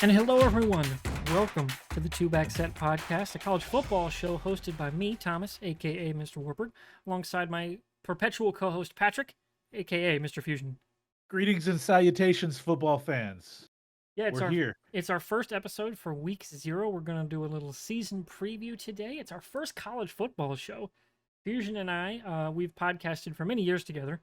And hello, everyone. Welcome to the Two Back Set Podcast, a college football show hosted by me, Thomas, aka Mr. Warburg, alongside my perpetual co host, Patrick, aka Mr. Fusion. Greetings and salutations, football fans. Yeah, We're here. it's our first episode for week 0. We're gonna do a little season preview today. It's our first college football show. Fusion and I, we've podcasted for many years together.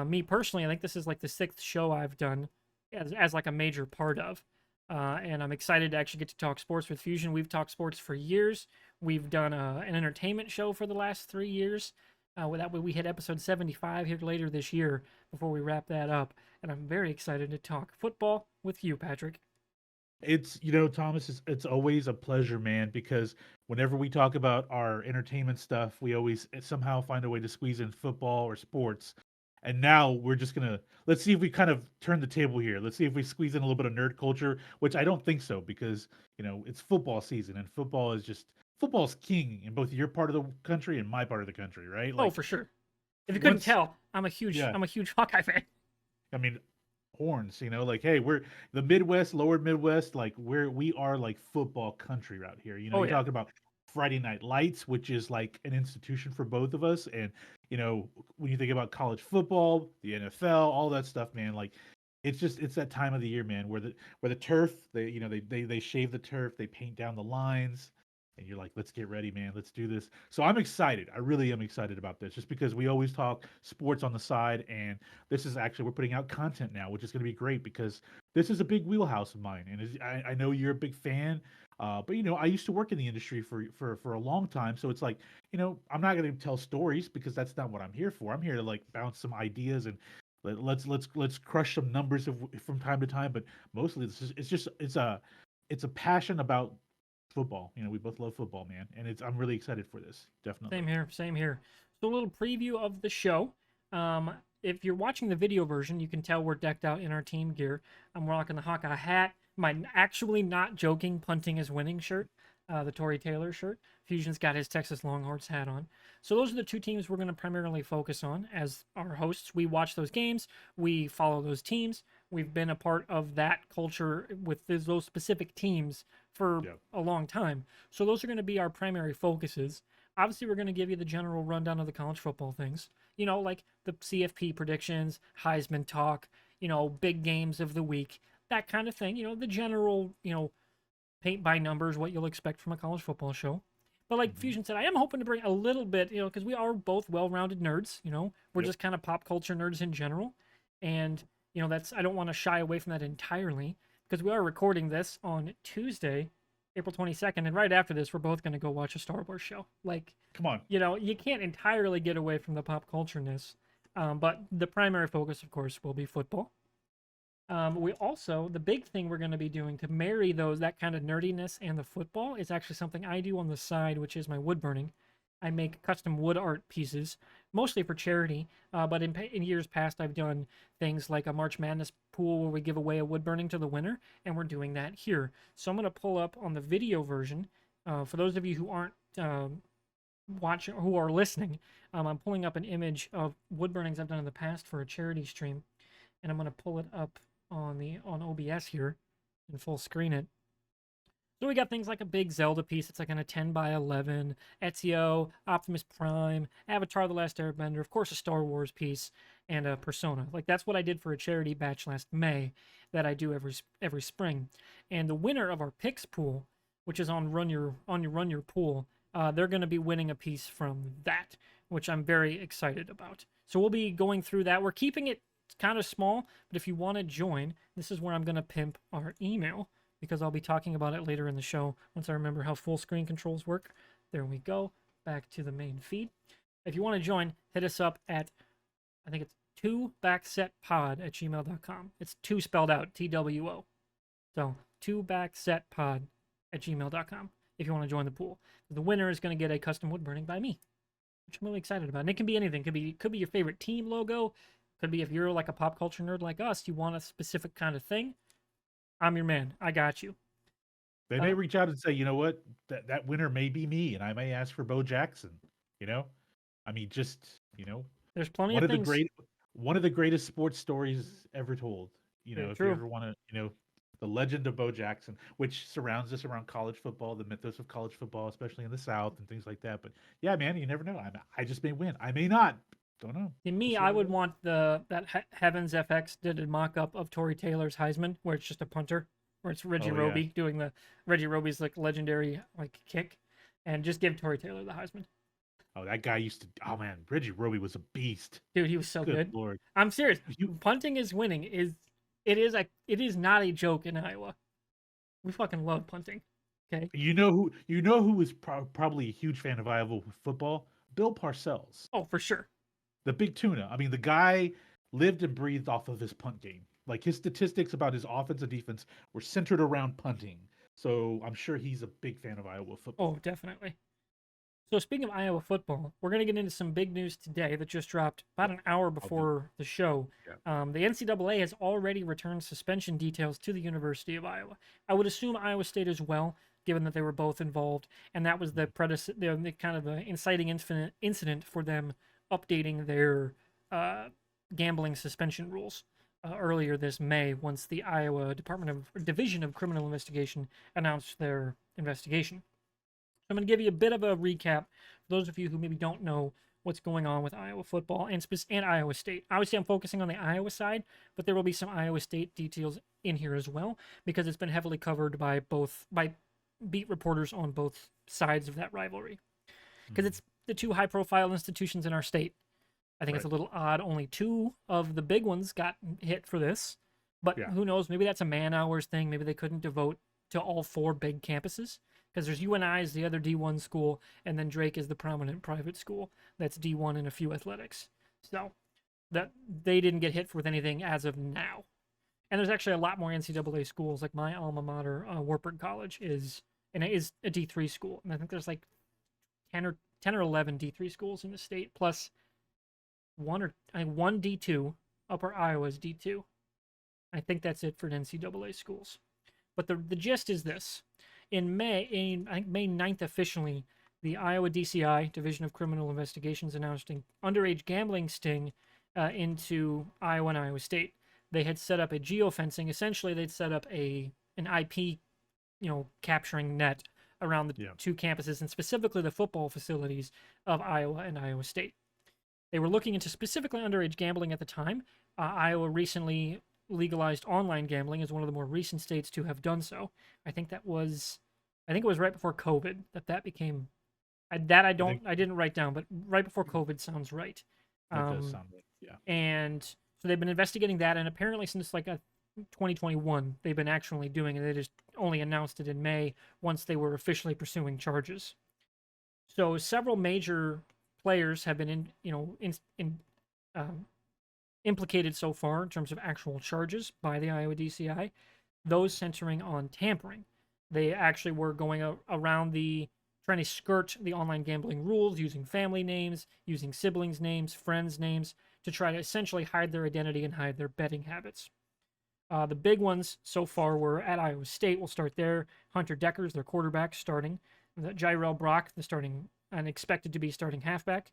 Me personally, I think this is like the 6th show I've done as like a major part of. And I'm excited to actually get to talk sports with Fusion. We've talked sports for years. We've done an entertainment show for the last 3 years. That way, we hit episode 75 here later this year before we wrap that up. And I'm very excited to talk football with you, Patrick. Thomas, it's always a pleasure, man, because whenever we talk about our entertainment stuff, we always somehow find a way to squeeze in football or sports. And now we're just gonna let's see if we kind of turn the table here. Let's see if we squeeze in a little bit of nerd culture, which I don't think so because it's football season and football's king in both your part of the country and my part of the country, right? Oh, Like for sure. If you couldn't once, tell, I'm a huge yeah, I'm a huge Hawkeye fan. I mean horns, like hey, we're the Midwest, lower Midwest, like we are like football country out here. Oh You're yeah, talking about Friday Night Lights, which is like an institution for both of us, and when you think about college football, the NFL, all that stuff, man, like it's that time of the year, man, where the turf, they shave the turf, they paint down the lines, and you're like, let's get ready, man, let's do this. So I'm excited. I really am excited about this, just because we always talk sports on the side, and this is actually we're putting out content now, which is going to be great because this is a big wheelhouse of mine, and I know you're a big fan. But I used to work in the industry for a long time, so it's like I'm not going to tell stories because that's not what I'm here for. I'm here to like bounce some ideas and let's crush some numbers from time to time. But mostly, it's a passion about football. We both love football, man, and I'm really excited for this. same Definitely. here, same here. So a little preview of the show. Um, if you're watching the video version, you can tell we're decked out in our team gear. I'm rocking the Hawkeye hat, my actually not joking punting is winning shirt, the Tory Taylor shirt. Fusion's got his Texas Longhorns hat on. So those are the two teams we're going to primarily focus on as our hosts. We watch those games, we follow those teams. We've been a part of that culture with those specific teams for Yeah. a long time. So those are going to be our primary focuses. Obviously, we're going to give you the general rundown of the college football things. Like the CFP predictions, Heisman talk, big games of the week, that kind of thing. The general, paint by numbers, what you'll expect from a college football show. But like Hmm. Fusion said, I am hoping to bring a little bit, because we are both well-rounded nerds. We're Yep. just kind of pop culture nerds in general, and I don't want to shy away from that entirely because we are recording this on Tuesday, April 22nd, and right after this, we're both going to go watch a Star Wars show. Like, Come on. you can't entirely get away from the pop culture-ness, but the primary focus, of course, will be football. We also the big thing we're going to be doing to marry that kind of nerdiness and the football is actually something I do on the side, which is my wood burning. I make custom wood art pieces, mostly for charity. But in years past, I've done things like a March Madness pool where we give away a wood burning to the winner, and we're doing that here. So I'm going to pull up on the video version. For those of you who aren't watching, who are listening, I'm pulling up an image of wood burnings I've done in the past for a charity stream, and I'm going to pull it up on OBS here and full screen it. So we got things like a big Zelda piece. It's like in a 10 by 11, Ezio, Optimus Prime, Avatar: The Last Airbender, of course a Star Wars piece, and a Persona. Like that's what I did for a charity batch last May that I do every spring. And the winner of our picks pool, which is on Run Your Pool, they're going to be winning a piece from that, which I'm very excited about. So we'll be going through that. We're keeping it kind of small, but if you want to join, this is where I'm going to pimp our email because I'll be talking about it later in the show once I remember how full screen controls work. There we go. Back to the main feed. If you want to join, hit us up at, I think it's 2backsetpod@gmail.com. It's 2 spelled out, TWO. So 2backsetpod@gmail.com if you want to join the pool. The winner is going to get a custom wood burning by me, which I'm really excited about. And it can be anything. Could be your favorite team logo. Could be if you're like a pop culture nerd like us, you want a specific kind of thing. I'm your man. I got you. They may Uh, reach out and say, you know what, that winner may be me, and I may ask for Bo Jackson. You know, I mean, just there's plenty one of of the things. great one of the greatest sports stories ever told. Very If you true. ever want to, the legend of Bo Jackson, which surrounds us around college football, the mythos of college football, especially in the South and things like that. But yeah, man, you never know. I just may win. I may not. Don't know. To We'll me, see I how it would goes. want Heavens FX did a mock up of Tory Taylor's Heisman, where it's just a punter, where it's Reggie Oh yeah. Roby doing the Reggie Roby's like legendary like kick, and just give Tory Taylor the Heisman. Oh, that guy used to. Oh man, Reggie Roby was a beast. Dude, he was so Good good. lord. I'm serious. You Punting is winning. It is not a joke in Iowa. We fucking love punting. Okay. you know who was probably a huge fan of Iowa football? Bill Parcells, Oh, for sure. the big tuna. I mean, the guy lived and breathed off of his punt game. Like his statistics about his offense and defense were centered around punting. So I'm sure he's a big fan of Iowa Oh, football. definitely. So speaking of Iowa football, we're going to get into some big news today that just dropped about Yeah, an hour I'll do. before the show. Yeah. The NCAA has already returned suspension details to the University of Iowa. I would assume Iowa State as well, given that they were both involved, and that was the kind of the inciting incident for them updating their gambling suspension rules earlier this May, once the Iowa Division of Criminal Investigation announced their investigation. I'm going to give you a bit of a recap for those of you who maybe don't know what's going on with Iowa football and Iowa State. Obviously, I'm focusing on the Iowa side, but there will be some Iowa State details in here as well because it's been heavily covered by beat reporters on both sides of that rivalry. Because it's the two high-profile institutions in our state. I think it's a Right. little odd. Only two of the big ones got hit for this, but Yeah. who knows? Maybe that's a man-hours thing. Maybe they couldn't devote to all four big campuses because there's UNI is the other D1 school, and then Drake is the prominent private school that's D1 in a few athletics. So that they didn't get hit with anything as of now. And there's actually a lot more NCAA schools. Like my alma mater, Wartburg College, is a D3 school, and I think there's like 10 or 11 D3 schools in the state, plus one D2. Upper Iowa is D2. I think that's it for NCAA schools. But the gist is this: I think May 9th officially, the Iowa DCI Division of Criminal Investigations announced an underage gambling sting into Iowa and Iowa State. They had set up a geofencing. Essentially, they'd set up an IP, capturing net around the Yeah. two campuses and specifically the football facilities of Iowa and Iowa State. They were looking into specifically underage gambling at the time. Iowa recently legalized online gambling as one of the more recent states to have done so. I think it was right before COVID that became. I think didn't write down, but right before COVID sounds right. that does sound right. Yeah. And so they've been investigating that, and apparently since 2021, they've been actually doing it. They just only announced it in May once they were officially pursuing charges. So several major players have been implicated so far in terms of actual charges by the Iowa DCI, those centering on tampering. They actually were going around trying to skirt the online gambling rules using family names, using siblings' names, friends' names to try to essentially hide their identity and hide their betting habits. The big ones so far were at Iowa State. We'll start there. Hunter Deckers, their quarterback, starting. Jairell Brock, the starting and expected to be starting halfback.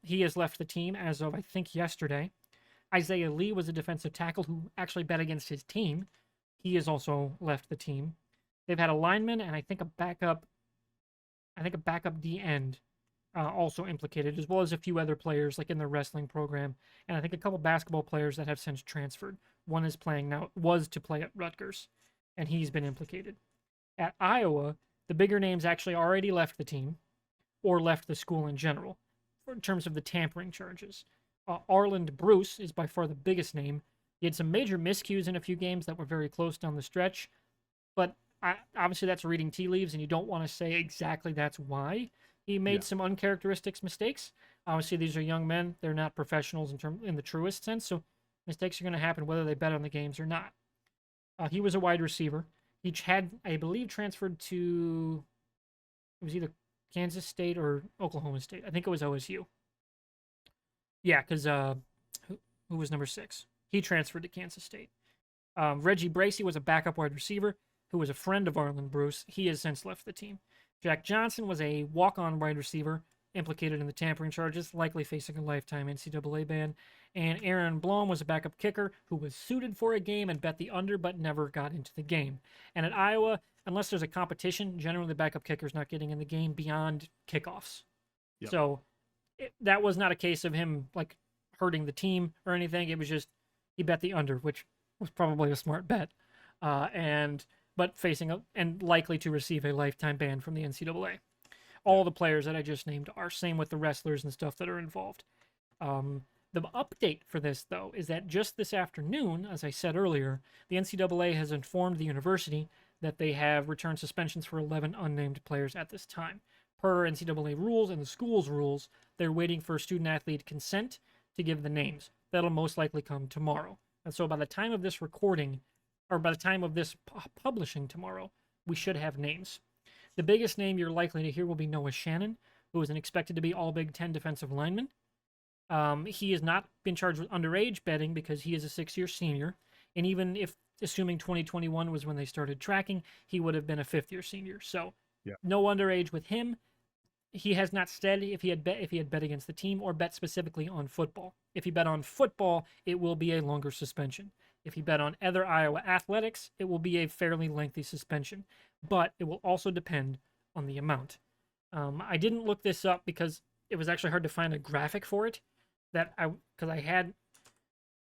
He has left the team as of, I think, yesterday. Isaiah Lee was a defensive tackle who actually bet against his team. He has also left the team. They've had a lineman and I think a backup D end also implicated, as well as a few other players like in the wrestling program, and I think a couple basketball players that have since transferred. One is playing now, was to play at Rutgers, and he's been implicated. At Iowa, the bigger names actually already left the team or left the school in general in terms of the tampering charges. Arland Bruce is by far the biggest name. He had some major miscues in a few games that were very close down the stretch, but obviously that's reading tea leaves, and you don't want to say exactly that's why he made Yeah. some uncharacteristic mistakes. Obviously, these are young men; they're not professionals in the truest sense, so mistakes are going to happen whether they bet on the games or not. He was a wide receiver. He had, I believe, transferred to it was either Kansas State or Oklahoma State. I think it was OSU. Yeah, because who was number 6? He transferred to Kansas State. Reggie Bracey was a backup wide receiver who was a friend of Arlen Bruce. He has since left the team. Jack Johnson was a walk-on wide receiver implicated in the tampering charges, likely facing a lifetime NCAA ban. And Aaron Blom was a backup kicker who was suited for a game and bet the under, but never got into the game. And at Iowa, unless there's a competition, generally the backup kicker's not getting in the game beyond kickoffs. Yep. So that was not a case of him like hurting the team or anything. It was just he bet the under, which was probably a smart bet, but facing and likely to receive a lifetime ban from the NCAA. All the players that I just named are same with the wrestlers and stuff that are involved. The update for this, though, is that just this afternoon, as I said earlier, the NCAA has informed the university that they have returned suspensions for 11 unnamed players at this time. Per NCAA rules and the school's rules, they're waiting for student-athlete consent to give the names. That'll most likely come tomorrow. And so by the time of this recording, or by the time of this publishing tomorrow, we should have names. The biggest name you're likely to hear will be Noah Shannon, who is an expected to be all Big Ten defensive lineman. He has not been charged with underage betting because he is a 6-year senior. And even if, assuming 2021 was when they started tracking, he would have been a 5th-year senior. So no underage with him. He has not said if he had bet against the team or bet specifically on football. If he bet on football, it will be a longer suspension. If he bet on other Iowa athletics, it will be a fairly lengthy suspension. But it will also depend on the amount. I didn't look this up because it was actually hard to find a graphic for it. Because I had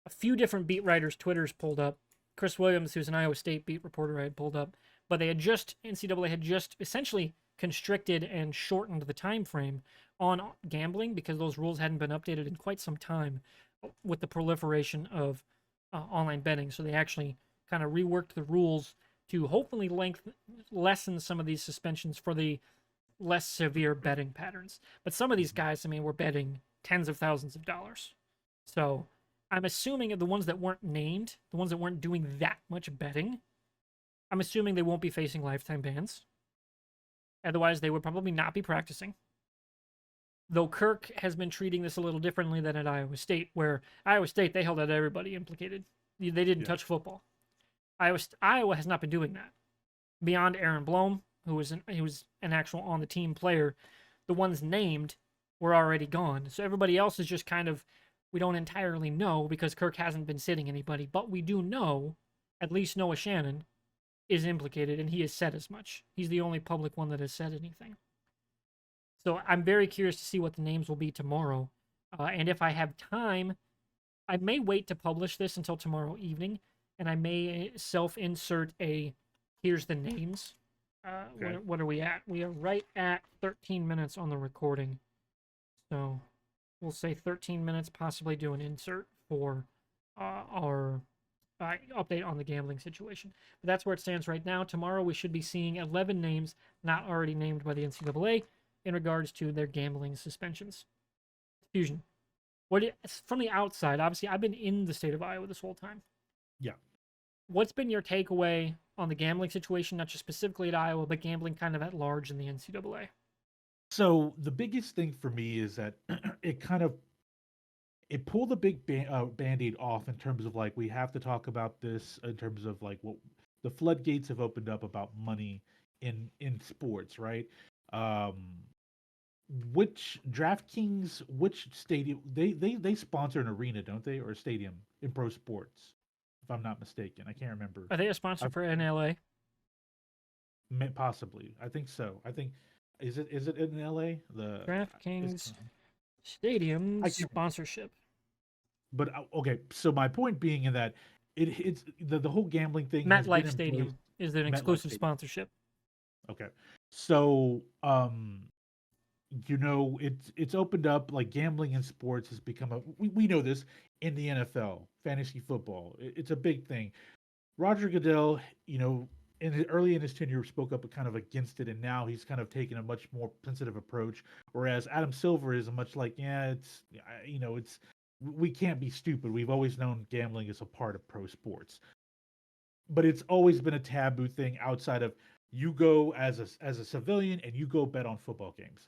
a few different beat writers' Twitters pulled up. Chris Williams, who's an Iowa State beat reporter, I had pulled up. But NCAA had just essentially constricted and shortened the time frame on gambling because those rules hadn't been updated in quite some time with the proliferation of online betting. So they actually kind of reworked the rules to hopefully lessen some of these suspensions for the less severe betting patterns. But some of these guys, were betting tens of thousands of dollars. So I'm assuming the ones that weren't named, the ones that weren't doing that much betting, I'm assuming they won't be facing lifetime bans. Otherwise, they would probably not be practicing. Though Kirk has been treating this a little differently than at Iowa State, where Iowa State, they held out everybody implicated. They didn't touch football. Iowa has not been doing that. Beyond Aaron Blom, who was an actual on-the-team player, the ones named were already gone. So everybody else is just kind of, we don't entirely know because Kirk hasn't been sitting anybody. But we do know, at least Noah Shannon is implicated, and he has said as much. He's the only public one that has said anything. So I'm very curious to see what the names will be tomorrow. And if I have time, I may wait to publish this until tomorrow evening, and I may self-insert here's the names. Okay. What are we at? We are right at 13 minutes on the recording. So we'll say 13 minutes, possibly do an insert for our update on the gambling situation. But that's where it stands right now. Tomorrow we should be seeing 11 names not already named by the NCAA in regards to their gambling suspensions. Fusion, from the outside, obviously I've been in the state of Iowa this whole time. Yeah. What's been your takeaway on the gambling situation, not just specifically at Iowa, but gambling kind of at large in the NCAA? So the biggest thing for me is that it pulled the big band-aid off in terms of like we have to talk about this in terms of like what the floodgates have opened up about money in sports, right? Which DraftKings, which stadium they sponsor an arena, don't they, or a stadium in pro sports? If I'm not mistaken, I can't remember. Are they a sponsor for NLA? Possibly, I think so. I think is it in LA? The DraftKings Stadium sponsorship. But okay, so my point being in that it's the whole gambling thing. MetLife Stadium is an exclusive sponsorship. Okay, so it's opened up, like gambling in sports has become we know this in the NFL, fantasy football. It's a big thing. Roger Goodell, early in his tenure spoke up kind of against it, and now he's kind of taken a much more sensitive approach. Whereas Adam Silver is much like, we can't be stupid. We've always known gambling is a part of pro sports, but it's always been a taboo thing outside of you go as a civilian and you go bet on football games.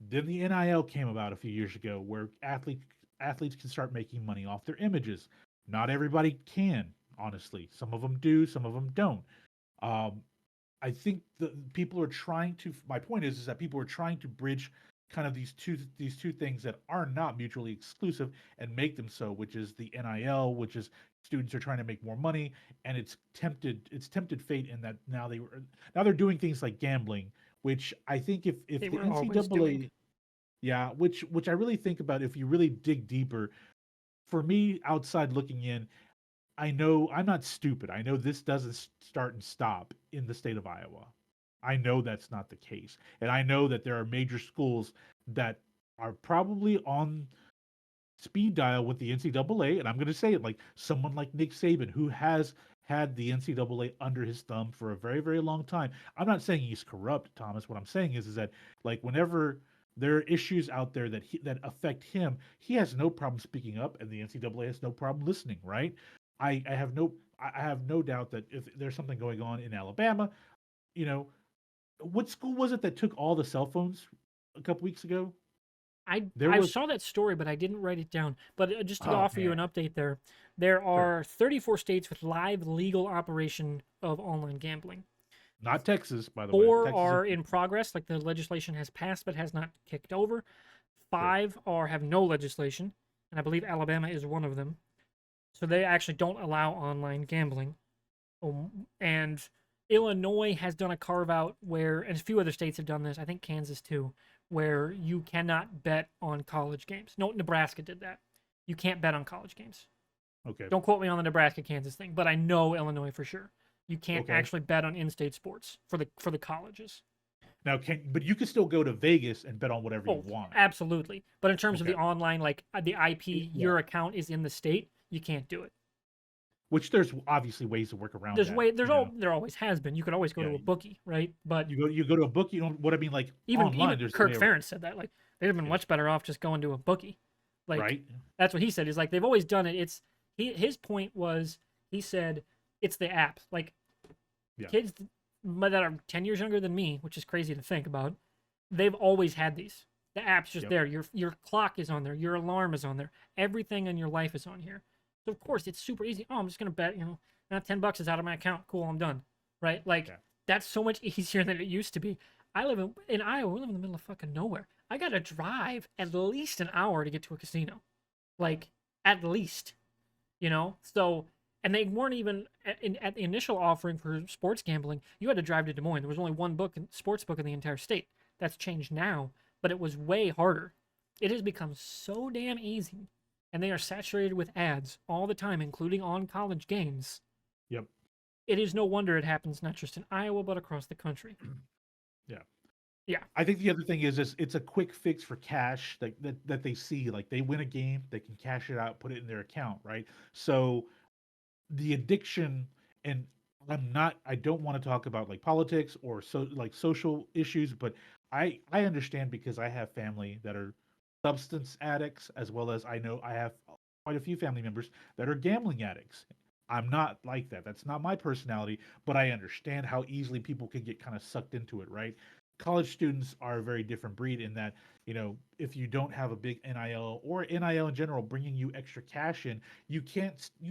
Then the NIL came about a few years ago, where athletes can start making money off their images. Not everybody can, honestly. Some of them do, some of them don't. I think the people are trying to. My point is that people are trying to bridge kind of these two things that are not mutually exclusive and make them so, which is the NIL, which is students are trying to make more money, and it's tempted fate in that now they're doing things like gambling, which I think if They the were always doing. NCAA, yeah, which I really think about if you really dig deeper, for me outside looking in, I know I'm not stupid. I know this doesn't start and stop in the state of Iowa. I know that's not the case. And I know that there are major schools that are probably on speed dial with the NCAA. And I'm going to say it like someone like Nick Saban, who has had the NCAA under his thumb for a very, very long time. I'm not saying he's corrupt, Thomas. What I'm saying is that like whenever there are issues out there that affect him, he has no problem speaking up, and the NCAA has no problem listening. Right? I have no doubt that if there's something going on in Alabama, you know, what school was it that took all the cell phones a couple weeks ago? I There I was, saw that story, but I didn't write it down. But just to oh offer you man, an update there sure, are 34 states with live legal operation of online gambling. not Texas, by the way. Four Texas is are in progress, like the legislation has passed but has not kicked over. sure. Five are have no legislation, and I believe Alabama is one of them. So they actually don't allow online gambling. And Illinois has done a carve out where, and a few other states have done this. I think Kansas too, where you cannot bet on college games. No, Nebraska did that. You can't bet on college games. Okay, Don't quote me on the Nebraska Kansas thing, but I know Illinois for sure. You can't okay. actually bet on in-state sports for the colleges. Now, but you can still go to Vegas and bet on whatever you Oh, want. absolutely. But in terms of Okay, the online, like the IP, yeah. your account is in the state, you can't do it. Which there's obviously ways to work around that. There always has been. You could always go Yeah. to a bookie, right? But You go to a book. You know what I mean? Like even online, there's a way. Kirk Ferentz said that. Like they'd have been Yeah. much better off just going to a bookie. Like Right. that's what he said. Is like they've always done it. His point was he said it's the app. Like Yeah. kids that are 10 years younger than me, which is crazy to think about, they've always had these. The app's just Yep. there. Your clock is on there. Your alarm is on there. Everything in your life is on here. So of course it's super easy. Oh, I'm just gonna bet. Now $10 is out of my account. Cool, I'm done. Right? Like Yeah. that's so much easier than it used to be. I live in Iowa. We live in the middle of fucking nowhere. I gotta drive at least an hour to get to a casino. Like at least, So and they weren't even at the initial offering for sports gambling. You had to drive to Des Moines. There was only one sports book in the entire state. That's changed now, but it was way harder. It has become so damn easy, and they are saturated with ads all the time, including on college games. Yep. It is no wonder it happens not just in Iowa but across the country. Yeah. Yeah, I think the other thing is it's a quick fix for cash that they see. Like they win a game, they can cash it out, put it in their account, right? So the addiction, and I don't want to talk about like politics or so like social issues, but I understand because I have family that are substance addicts, as well as I know I have quite a few family members that are gambling addicts. I'm not like that. That's not my personality, but I understand how easily people can get kind of sucked into it, right? College students are a very different breed in that, if you don't have a big NIL or NIL in general bringing you extra cash in, you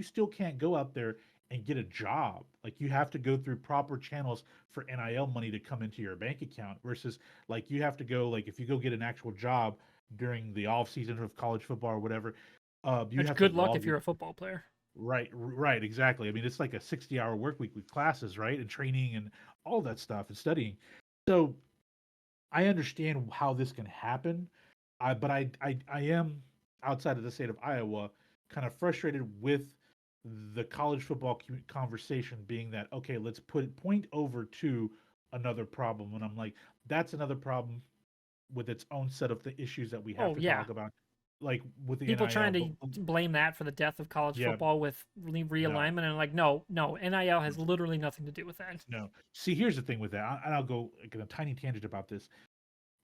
still can't go out there and get a job. Like you have to go through proper channels for NIL money to come into your bank account versus like you have to go like if you go get an actual job during the off season of college football or whatever, you that's have to good luck log if you're a football player. right, exactly. I mean, it's like a 60-hour work week with classes, right? And training and all that stuff and studying. So I understand how this can happen, but I am outside of the state of Iowa, kind of frustrated with the college football conversation being that okay, let's point over to another problem, and I'm like, that's another problem with its own set of the issues that we have Oh to yeah, talk about, like with the people NIL. trying But to blame that for the death of college yeah, football with no, realignment, and like, no, no, NIL has literally nothing to do with that. no. See, here's the thing with that, and I'll go like, in a tiny tangent about this.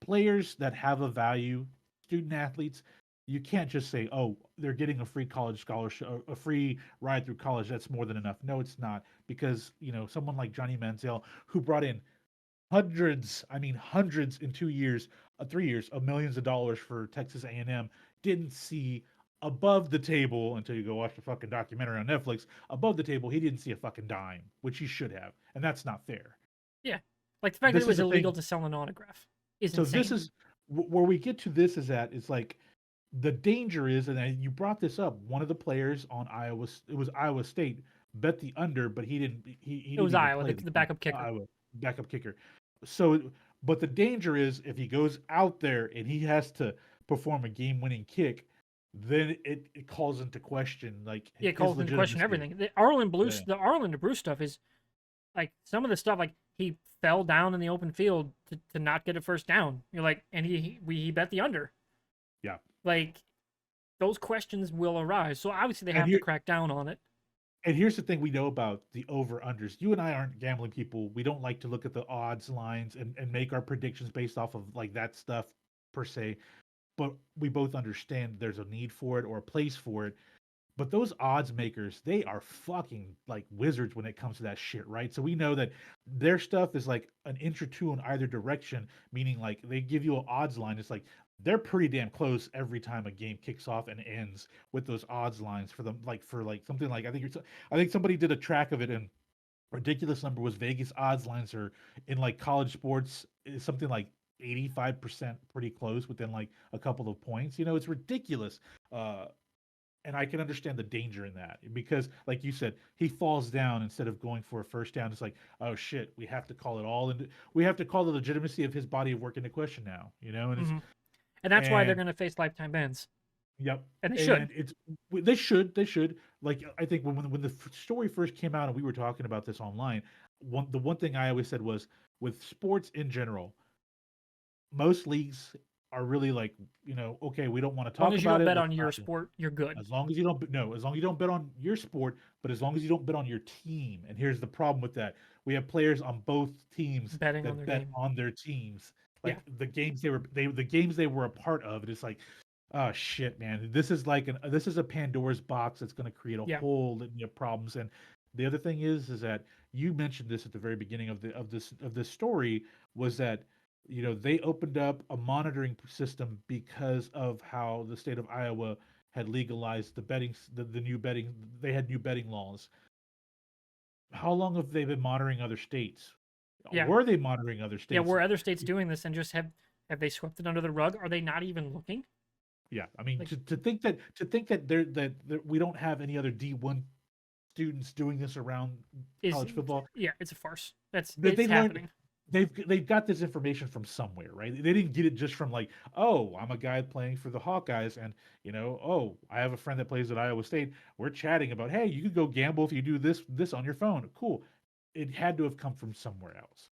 Players that have a value, student athletes, you can't just say, "Oh, they're getting a free college scholarship, a free ride through college. That's more than enough." No, it's not, because someone like Johnny Manziel, who brought in hundreds, I mean hundreds in 2 years, 3 years of millions of dollars for Texas A&M, didn't see above the table until you go watch the fucking documentary on Netflix. Above the table, he didn't see a fucking dime, which he should have, and that's not fair. Yeah. Like the fact that it This is was the illegal thing. to sell an autograph is So this insane. is where we get to this is at is like the danger is, and you brought this up. One of the players on it was Iowa State, bet the under, but he It didn't was even Iowa, play the the game. backup kicker. Iowa backup kicker. So, but the danger is if he goes out there and he has to perform a game-winning kick, then it calls into question like Yeah, it his calls into question legitimacy. everything. Yeah, The Arlen Bruce stuff is like some of the stuff like he fell down in the open field to not get a first down. You're like, and he bet the under. yeah. Like those questions will arise. So obviously they And have to here crack down on it. And here's the thing we know about the over unders. You and I aren't gambling people. We don't like to look at the odds lines and make our predictions based off of like that stuff per se. But we both understand there's a need for it or a place for it. But those odds makers, they are fucking like wizards when it comes to that shit, right? So we know that their stuff is like an inch or two in either direction, meaning like they give you an odds line. It's like they're pretty damn close every time a game kicks off and ends with those odds lines for them, like for like something like I think somebody did a track of it and ridiculous number was Vegas odds lines are in like college sports is something like 85% pretty close within like a couple of points. You know, it's ridiculous. And I can understand the danger in that because, like you said, he falls down instead of going for a first down. It's like, oh shit, we have to call it all, and we have to call the legitimacy of his body of work into question now. You know, Hmm. And that's why they're and going to face lifetime bans, yep, and they should. and they should like I think when the story first came out and we were talking about this online, the one thing I always said was with sports in general, most leagues are really like okay, we don't want to As long talk as you about don't it. bet Let's on your not. sport, you're good. As long as you don't, no, as long as you don't bet on your sport, but as long as you don't bet on your team. And here's the problem with that: we have players on both teams Betting on that their bet game. on their teams, Yeah, like the games they were a part of. And it's like, oh shit, man, this is a Pandora's box that's going to create a yeah, whole litany of problems. And the other thing is that you mentioned this at the very beginning of this story was that they opened up a monitoring system because of how the state of Iowa had legalized the new betting. They had new betting laws. How long have they been monitoring other states? yeah, Were they monitoring other yeah. states? Were other states doing this and just have they swept it under the rug? Are they not even looking? Yeah, I mean Like, to think that we don't have any other D1 students doing this around is college football. yeah, it's a farce. That's That they it's learned happening. they've got this information from somewhere, right? They didn't get it just from like, oh, I'm a guy playing for the Hawkeyes, and oh, I have a friend that plays at Iowa State. We're chatting about, hey, you could go gamble if you do this on your phone. Cool. It had to have come from somewhere else.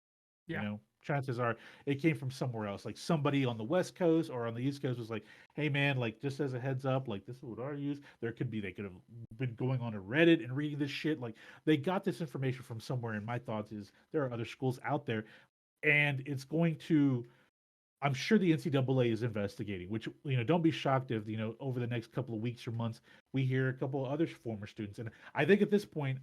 Yeah, Chances are it came from somewhere else. Like somebody on the West Coast or on the East Coast was like, hey man, like just as a heads up, like this is what I use. They could have been going on to Reddit and reading this shit. Like they got this information from somewhere. And my thoughts is there are other schools out there and it's going to I'm sure the NCAA is investigating, which don't be shocked if over the next couple of weeks or months we hear a couple of other former students. And I think at this point,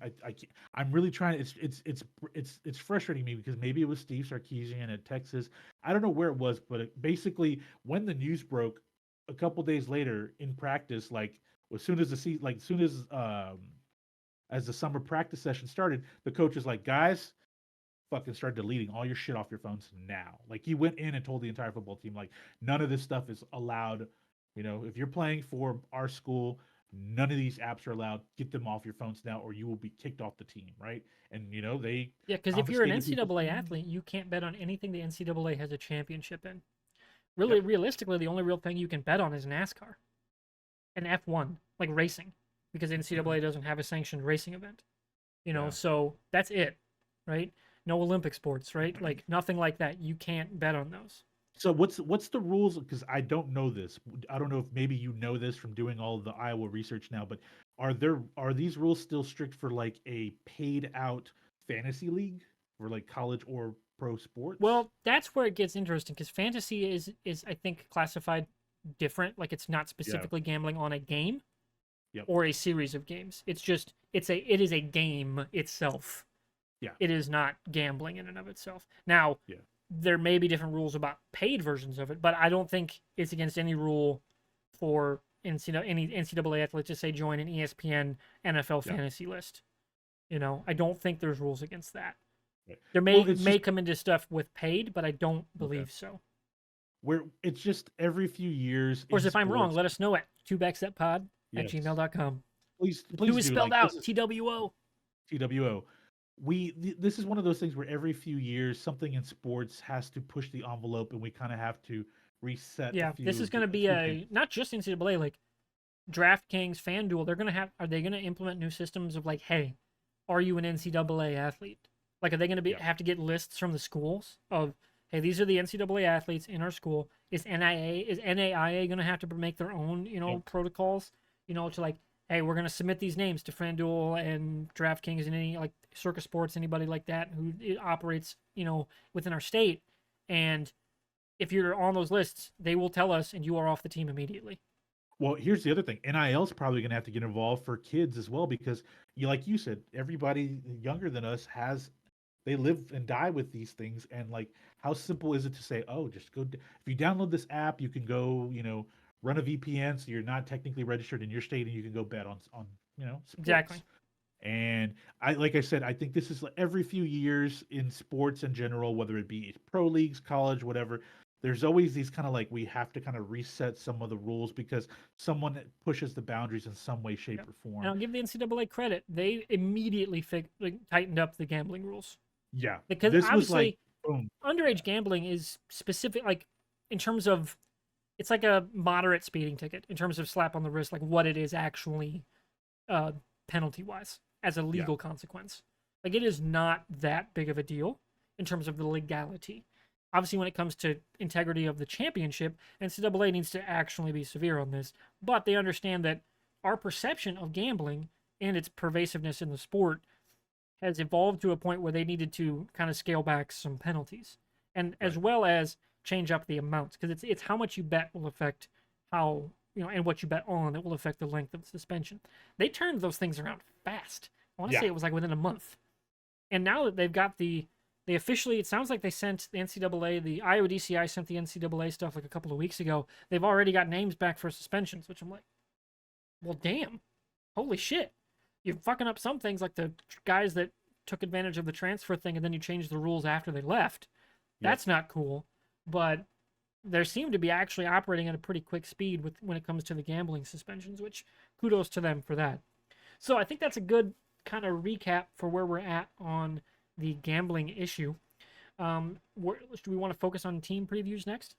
I'm really trying. It's frustrating me because maybe it was Steve Sarkisian at Texas. I don't know where it was, but basically when the news broke, a couple days later in practice, like as soon as as soon as the summer practice session started, the coach is like, guys, fucking start deleting all your shit off your phones now. Like he went in and told the entire football team, like, none of this stuff is allowed. If you're playing for our school, none of these apps are allowed. Get them off your phones now, or you will be kicked off the team, right? And they yeah. Because if you're an confiscated people's NCAA phones. athlete, you can't bet on anything the NCAA has a championship in. Yep. Really, realistically, the only real thing you can bet on is NASCAR and F1, like racing, because NCAA doesn't have a sanctioned racing event. Yeah. So that's it, right? No Olympic sports, right? Like nothing like that. You can't bet on those. So what's the rules? Because I don't know this. I don't know if maybe you know this from doing all of the Iowa research now. But are these rules still strict for like a paid out fantasy league for like college or pro sports? Well, that's where it gets interesting because fantasy is I think classified different. Like it's not Yeah. specifically gambling on a game Yep. or a series of games. It is a game itself. Yeah. It is not gambling in and of itself. Now, Yeah. there may be different rules about paid versions of it, but I don't think it's against any rule for any NCAA athlete to say join an ESPN NFL Yeah. fantasy list. I don't think there's rules against that. Right. There Well, may come into stuff with paid, but I don't okay. believe so. Where it's just every few years Of course, in if I'm wrong, sports. let us know at twobacksetpod at Yes, gmail.com. The two please is do. spelled Like this out is TWO. TWO. This is one of those things where every few years something in sports has to push the envelope, and we kind of have to reset Yeah, this is going to a be few things. a not just NCAA, like DraftKings, FanDuel. They're going to have, are they going to implement new systems of like, hey, are you an NCAA athlete? Like, are they going to be Yeah, have to get lists from the schools of, hey, these are the NCAA athletes in our school? Is NAIA going to have to make their own, yep. protocols, to like, hey, we're going to submit these names to FanDuel and DraftKings and any like Circus Sports, anybody like that who operates, within our state, and if you're on those lists, they will tell us, and you are off the team immediately. Well, here's the other thing. NIL's probably going to have to get involved for kids as well because like you said, everybody younger than us has they live and die with these things. And like, how simple is it to say, oh, just go? If you download this app, you can go, run a VPN, so you're not technically registered in your state, and you can go bet on sports. Exactly. And like I said, I think this is like every few years in sports in general, whether it be pro leagues, college, whatever. There's always these kind of like we have to kind of reset some of the rules because someone pushes the boundaries in some way, shape, Yep. or And form. I'll give the NCAA credit; they immediately tightened up the gambling rules Yeah, because this was like obviously boom. underage gambling is specific, like in terms of it's like a moderate speeding ticket in terms of slap on the wrist, like what it is actually uh, penalty wise as a Yeah, legal consequence. Like it is not that big of a deal in terms of the legality. Obviously, when it comes to integrity of the championship, NCAA needs to actually be severe on this. But they understand that our perception of gambling and its pervasiveness in the sport has evolved to a point where they needed to kind of scale back some penalties, and as right. well as change up the amounts because it's how much you bet will affect how and what you bet on that will affect the length of the suspension. They turned those things around fast. I want to say Yeah, it was like within a month, and now that they've got they officially, it sounds like they sent the NCAA, the Iowa DCI sent the NCAA stuff like a couple of weeks ago. They've already got names back for suspensions, which I'm like, well, damn, holy shit. You're fucking up some things like the guys that took advantage of the transfer thing and then you changed the rules after they left. yep. That's not cool. But there seem to be actually operating at a pretty quick speed with when it comes to the gambling suspensions, which kudos to them for that. So I think that's a good kind of recap for where we're at on the gambling issue. Do we want to focus on team previews next?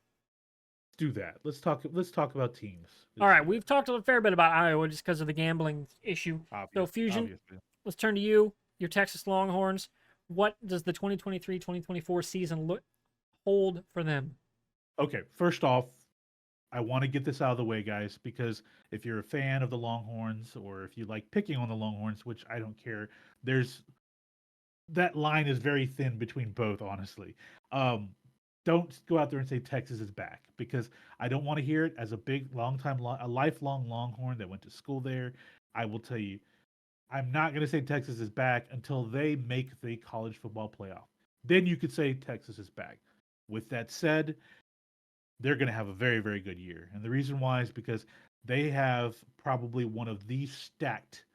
Do that. Let's talk about teams All this right, year. we've talked a fair bit about Iowa just because of the gambling issue. So, Fusion, Obviously. let's turn to you, your Texas Longhorns. What does the 2023-2024 season hold for them? Okay, first off, I want to get this out of the way, guys, because if you're a fan of the Longhorns or if you like picking on the Longhorns, which I don't care, there's that line is very thin between both, honestly. Um, don't go out there and say Texas is back because I don't want to hear it as a big, long time, a lifelong Longhorn that went to school there. I will tell you, I'm not going to say Texas is back until they make the college football playoff. Then you could say Texas is back. With that said, they're going to have a very, very good year. And the reason why is because they have probably one of the stacked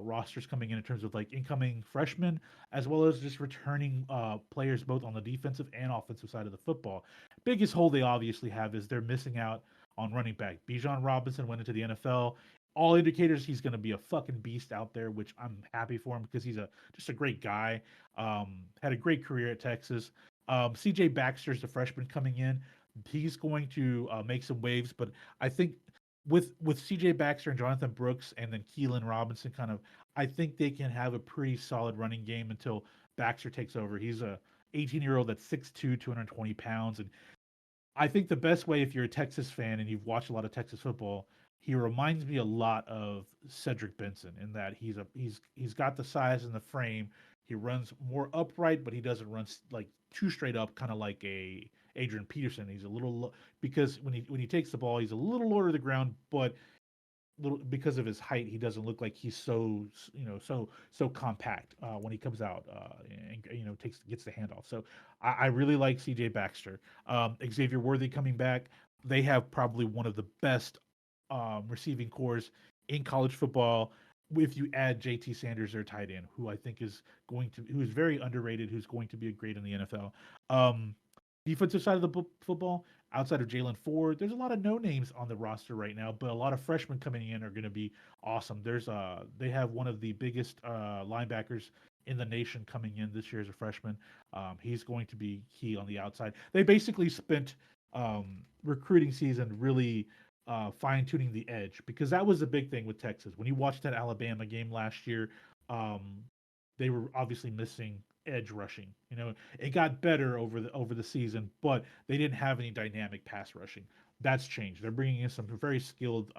rosters coming in terms of like incoming freshmen, as well as just returning players both on the defensive and offensive side of the football. Biggest hole they obviously have is they're missing out on running back. Bijan Robinson went into the NFL. All indicators he's going to be a fucking beast out there, which I'm happy for him because he's just a great guy. Had a great career at Texas. CJ Baxter's the freshman coming in. He's going to make some waves, but I think with CJ Baxter and Jonathan Brooks and then Keelan Robinson kind of I think they can have a pretty solid running game until Baxter takes over. He's a 18-year-old that's 6'2", 220 pounds. And I think the best way if you're a Texas fan and you've watched a lot of Texas football, he reminds me a lot of Cedric Benson in that he's got the size and the frame. He runs more upright, but he doesn't run like too straight up, kind of like a Adrian Peterson. He's a little because when he takes the ball, he's a little lower to the ground, but little because of his height, he doesn't look like he's so compact when he comes out and gets the handoff. So I really like C.J. Baxter, Xavier Worthy coming back. They have probably one of the best receiving cores in college football. if you add JT Sanders, their tight end, who I think is who's very underrated, who's going to be a great in the NFL. Um, Defensive side of the football, outside of Jalen Ford, there's a lot of no names on the roster right now, but a lot of freshmen coming in are going to be awesome. They have one of the biggest linebackers in the nation coming in this year as a freshman. He's going to be key on the outside. They basically spent recruiting season really fine tuning the edge, because that was the big thing with Texas. When you watched that Alabama game last year, um, they were obviously missing edge rushing. You know, it got better over the season, but they didn't have any dynamic pass rushing. That's changed. They're bringing in some very skilled,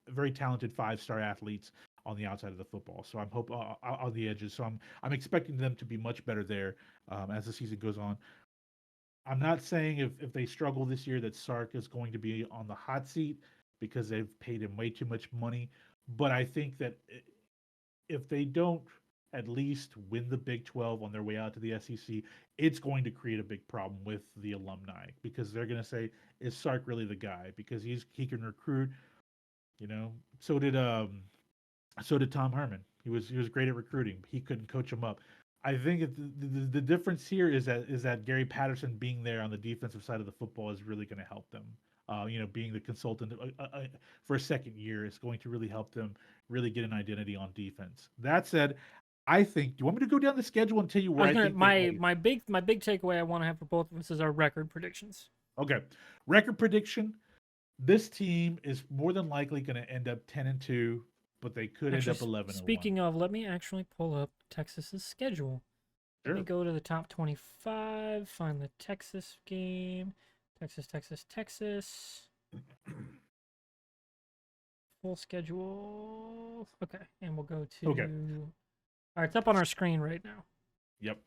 very talented 5-star athletes on the outside of the football. So I'm hope on the edges. So I'm expecting them to be much better there as the season goes on. I'm not saying if they struggle this year that Sark is going to be on the hot seat because they've paid him way too much money. But I think that if they don't at least win the Big 12 on their way out to the SEC, it's going to create a big problem with the alumni, because they're going to say, "Is Sark really the guy?" Because he can recruit. You know, so did Tom Herman. He was great at recruiting. He couldn't coach him up. I think the difference here is that Gary Patterson being there on the defensive side of the football is really going to help them. Being the consultant for a second year is going to really help them really get an identity on defense. That said, I think. Do you want me to go down the schedule and tell you I where was I gonna think they? my big takeaway I want to have for both of us is our record predictions. Okay, record prediction. This team is more than likely going to end up 10-2, but they could end Actually, up 11-1. speaking of, let me actually pull up Texas's schedule. Let me Sure. go to the top 25, find the Texas game. Texas. Full schedule. Okay, and we'll go to. Okay. All right, it's up on our screen right now. Yep.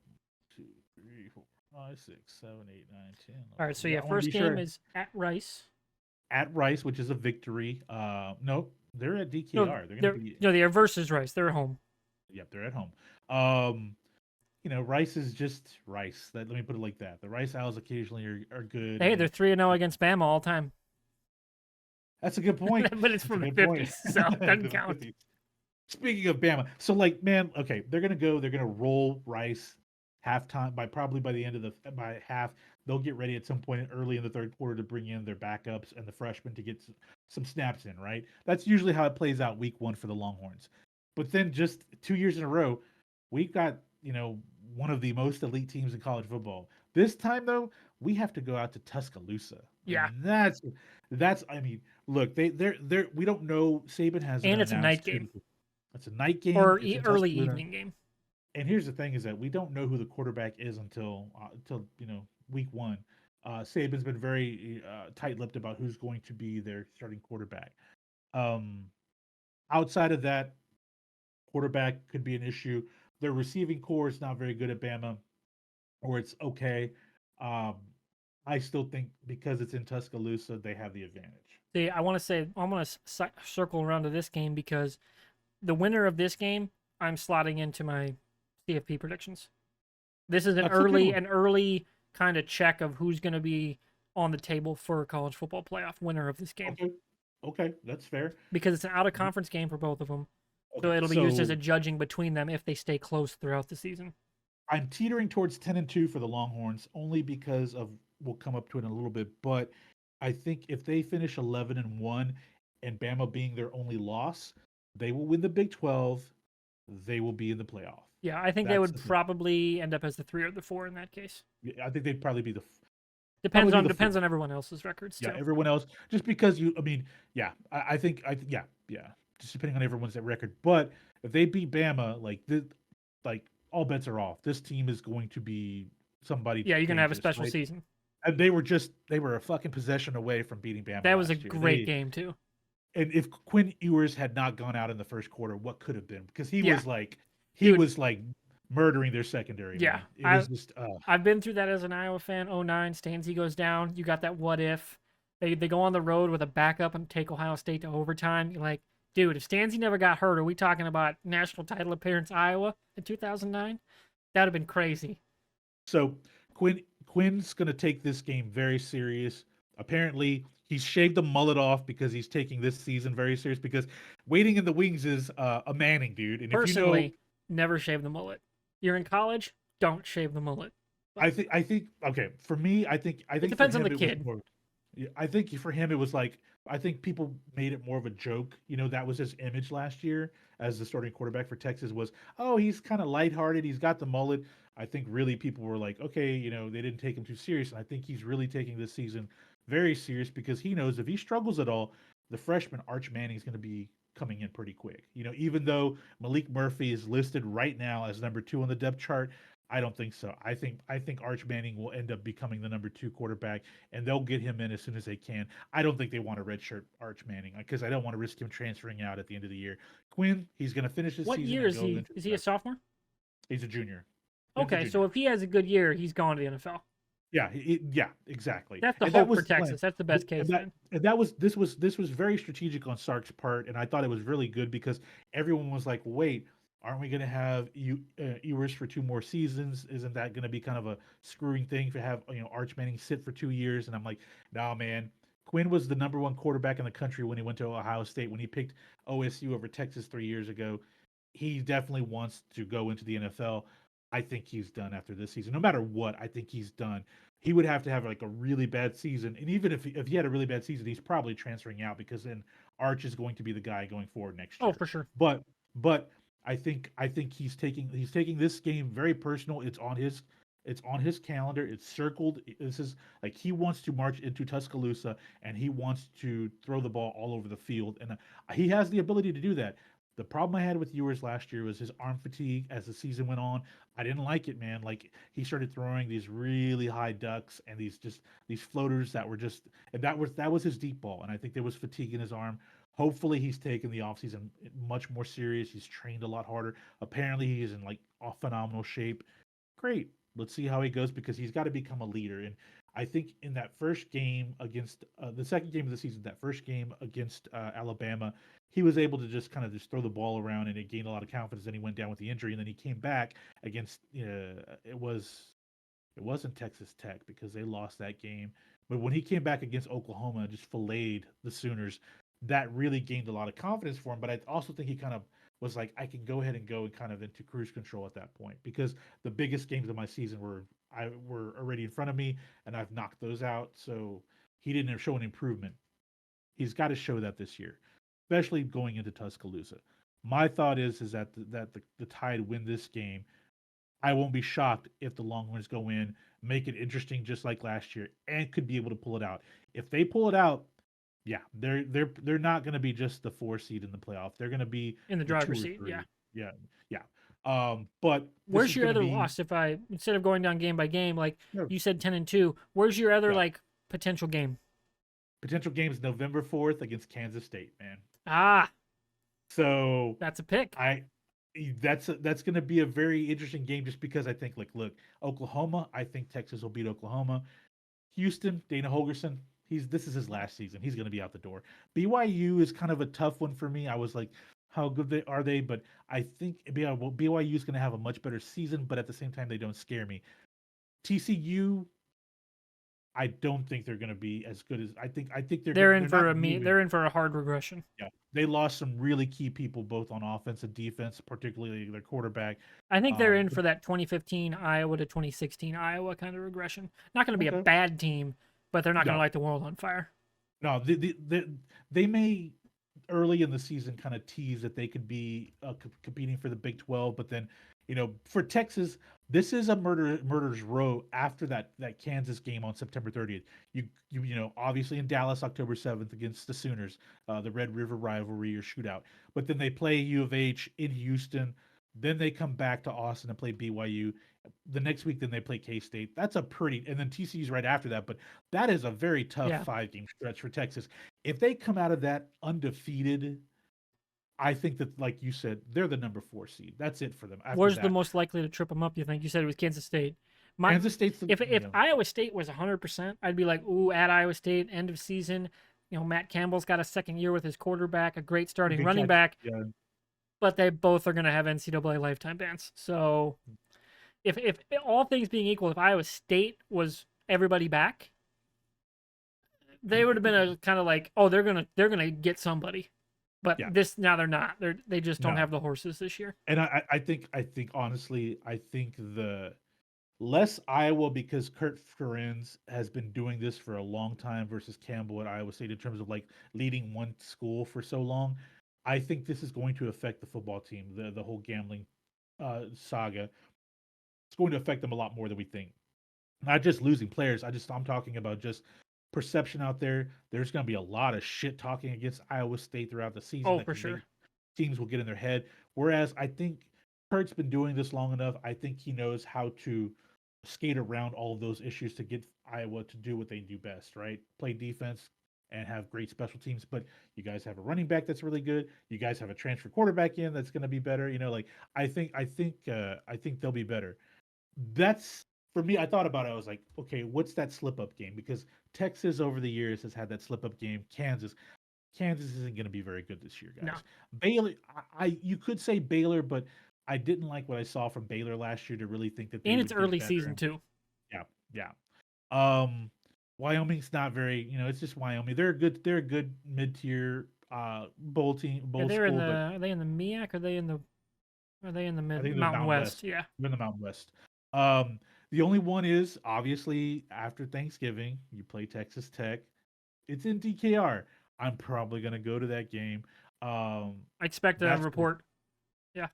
2, 3, 4, 5, 6, 7, 8, 9, 10. All right, so Yeah, yeah, I want to first be game sure. is at Rice. At Rice, which is a victory. No, they're at No, DKR. They're going to be. they're versus Rice. They're at home. Yep, they're at home. Um, Rice is just Rice. Let me put it like that. The Rice Owls occasionally are good. Hey, they're 3-0 against Bama all time. That's a good point. But it's That's a from the good point. 50s, so it doesn't count. Speaking of Bama, so like, man, okay, they're gonna roll Rice halftime probably by the end of by half. They'll get ready at some point early in the third quarter to bring in their backups and the freshmen to get some snaps in. Right, that's usually how it plays out week one for the Longhorns. But then just 2 years in a row, we've got one of the most elite teams in college football. This time though, we have to go out to Tuscaloosa. Yeah, And that's I mean, look, they're we don't know. Saban hasn't and it's a night announced game it's a night game. or It's in early Tuscaloosa. evening game. And here's the thing: is that we don't know who the quarterback is until week one. Saban's been very tight-lipped about who's going to be their starting quarterback. Um, Outside of that, quarterback could be an issue. Their receiving core is not very good at Bama, or it's okay. Um, I still think because it's in Tuscaloosa, they have the advantage. See, I want to circle around to this game because the winner of this game, I'm slotting into my CFP predictions. This is That's a good one. an early kind of check of who's going to be on the table for college football playoff winner of this game Okay, that's fair. because it's an out of conference game for both of them. So Okay, it'll be used as a so judging between them if they stay close throughout the season. I'm teetering towards 10-2 for the Longhorns only because of we'll come up to it in a little bit, but I think if they finish 11-1 and Bama being their only loss, they will win the Big 12. They will be in the playoff. Yeah, I think they That's would the thing. probably end up as the 3 or the 4 in that case. I think they'd probably be the Depends on the depends 4. on everyone else's records too. Yeah, everyone else just because I mean, yeah, I think yeah, just depending on everyone's record. But if they beat Bama, like all bets are off. This team is going to be somebody Yeah, you're gonna have a dangerous, special right? season. And they were a fucking possession away from beating Bama That was a last year. great game too. And if Quinn Ewers had not gone out in the first quarter, what could have been? Because Yeah, he dude. was like murdering their secondary. Yeah, Man. It was just I've been through that as an Iowa fan. 09, Stanzi goes down. You got that what if. They go on the road with a backup and take Ohio State to overtime. You're like, dude, if Stanzi never got hurt, are we talking about national title appearance Iowa in 2009? That would have been crazy. so Quinn's going to take this game very serious. Apparently, He's shaved the mullet off because he's taking this season very serious. Because waiting in the wings is a Manning, dude. And if you know, Personally, never shave the mullet. You're in college, don't shave the mullet. But I think okay, for me, I it think for depends on him the it was kid. more. Yeah, I think for him it was like I think people made it more of a joke. That was his image last year as the starting quarterback for Texas was, oh, he's kind of lighthearted, he's got the mullet. I think really people were like, okay, they didn't take him too serious, and I think he's really taking this season very serious because he knows if he struggles at all, the freshman Arch Manning is going to be coming in pretty quick. Even though Malik Murphy is listed right now as number 2 on the depth chart, I don't think so. I think Arch Manning will end up becoming the number 2 quarterback, and they'll get him in as soon as they can. I don't think they want to redshirt Arch Manning because I don't want to risk him transferring out at the end of the year. Quinn, he's going to finish his What season year and is go he? into Is the he a next. sophomore? He's a junior. Quinn's a Okay, so junior. if he has a good year, he's gone to the NFL. Yeah, yeah, exactly. That's the And that hope for was the plan. Texas. That's the best And case that then. and that was this was very strategic on Sark's part, and I thought it was really good because everyone was like, "Wait, aren't we going to have Ewers for 2 more seasons? Isn't that going to be kind of a screwing thing to have Arch Manning sit for 2 years?" And I'm like, "No, man. Quinn was the number 1 quarterback in the country when he went to Ohio State. When he picked OSU over Texas 3 years ago, he definitely wants to go into the NFL. I think he's done after this season. No matter what, I think he's done. He would have to have like a really bad season, and even if he had a really bad season, he's probably transferring out because then Arch is going to be the guy going forward next Oh, year. for sure. But I think he's taking this game very personal. It's on his calendar. It's circled. This is like he wants to march into Tuscaloosa and he wants to throw the ball all over the field, and he has the ability to do that. The problem I had with Ewers last year was his arm fatigue as the season went on. I didn't like it, man. Like he started throwing these really high ducks and these floaters that were just and that was his deep ball. And I think there was fatigue in his arm. Hopefully he's taken the offseason much more serious. He's trained a lot harder. Apparently he's in like a phenomenal shape. Great. Let's see how he goes because he's got to become a leader. And I think in that first game against the second game of the season, that first game against Alabama, he was able to just kind of just throw the ball around and it gained a lot of confidence. Then he went down with the injury, and then he came back against it wasn't Texas Tech because they lost that game. But when he came back against Oklahoma and just filleted the Sooners, that really gained a lot of confidence for him. But I also think he kind of was like, I can go ahead and go and kind of into cruise control at that point because the biggest games of my season were already in front of me, and I've knocked those out. So he didn't show an improvement. He's got to show that this year, especially going into Tuscaloosa. My thought is that the Tide win this game. I won't be shocked if the Longhorns go in, make it interesting just like last year, and could be able to pull it out. If they pull it out, yeah, they're not going to be just the 4 seed in the playoff. They're going to be In the the two driver's or seat, yeah. three. Yeah, yeah. But this Where's is your going to other be loss? If I instead of going down game by game, like no, you said 10-2, where's your other yeah, like potential game? potential games November 4th against Kansas State, man. Ah, So that's a pick. I that's going to be a very interesting game just because I think like look, Oklahoma, I think Texas will beat Oklahoma. Houston, Dana Holgerson, this is his last season. He's going to be out the door. BYU is kind of a tough one for me. I was like, how good are they? But I think BYU is going to have a much better season, but at the same time, they don't scare me. TCU, I don't think they're going to be as good as I think they're They're in they're for not a me. moving. They're in for a hard regression. Yeah, they lost some really key people both on offense and defense, particularly their quarterback. I think they're in But for that 2015 Iowa to 2016 Iowa kind of regression. Not going to be a okay, bad team, but they're not going to no, light the world on fire. no, they may early in the season kind of tease that they could be competing for the Big 12, but then for Texas, this is a murder's row after that Kansas game on September 30th. Obviously in Dallas October 7th against the Sooners, the Red River rivalry or shootout, but then they play U of H in Houston, then they come back to Austin and play BYU. The next week, then they play K State. That's a pretty, and then TCU's right after that. But that is a very tough Yeah. 5 game stretch for Texas. If they come out of that undefeated, I think that, like you said, they're the number 4 seed. That's it for them. After Where's the that, most likely to trip them up? You think? You said it was Kansas State. My Kansas State's the if Iowa State was 100%, I'd be like, ooh, at Iowa State, end of season. Matt Campbell's got a second year with his quarterback, a great starting good running catch. back, Yeah, but they both are going to have NCAA lifetime bans. So if all things being equal, if Iowa State was everybody back, They would have been a kind of like, oh, they're gonna get somebody, but Yeah, now they're not. They just don't no. have the horses this year. And I think honestly, I think the less Iowa because Kurt Ferenz has been doing this for a long time versus Campbell at Iowa State in terms of like leading one school for so long. I think this is going to affect the football team, the whole gambling saga. It's going to affect them a lot more than we think. Not just losing players. I'm talking about just perception out there. There's going to be a lot of shit talking against Iowa State throughout the season Oh, that for can make sure. teams will get in their head. Whereas I think Kurt's been doing this long enough. I think he knows how to skate around all of those issues to get Iowa to do what they do best, right? Play defense and have great special teams. But you guys have a running back that's really good. You guys have a transfer quarterback in that's going to be better. Like I think they'll be better. That's for me. I thought about it. I was like, okay, what's that slip up game? Because Texas over the years has had that slip up game. Kansas isn't going to be very good this year, No, guys. Baylor, you could say Baylor, but I didn't like what I saw from Baylor last year to really think that they and it's would get early better. season too. Yeah, yeah. Um, Wyoming's not very, it's just Wyoming. They're a good mid tier Yeah, bowl they're in school, the. but Are they in the MEAC? Are they in the I mid think they're Mountain Mountain West? West. Yeah. They're in the Mountain West. Um, the only one is obviously after Thanksgiving, you play Texas Tech. It's in DKR. I'm probably gonna go to that game. Um, I expect a that's report. Yeah,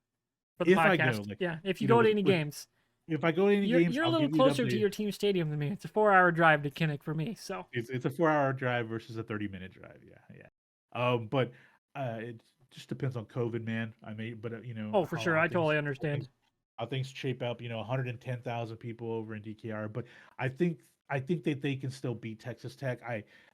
for the if I go. podcast. Like, Yeah, if you go to with any with games, if I go to any you're games, you're a I'll little give you an closer to update. your team stadium than me. It's a 4-hour drive to Kinnick for me. So. It's a 4 hour drive versus a 30-minute drive. Yeah, yeah. But it just depends on COVID, man. I may, but Oh, for sure. how I things totally how things understand. how things shape up. 110,000 people over in DKR, but I think I think that they can still beat Texas Tech.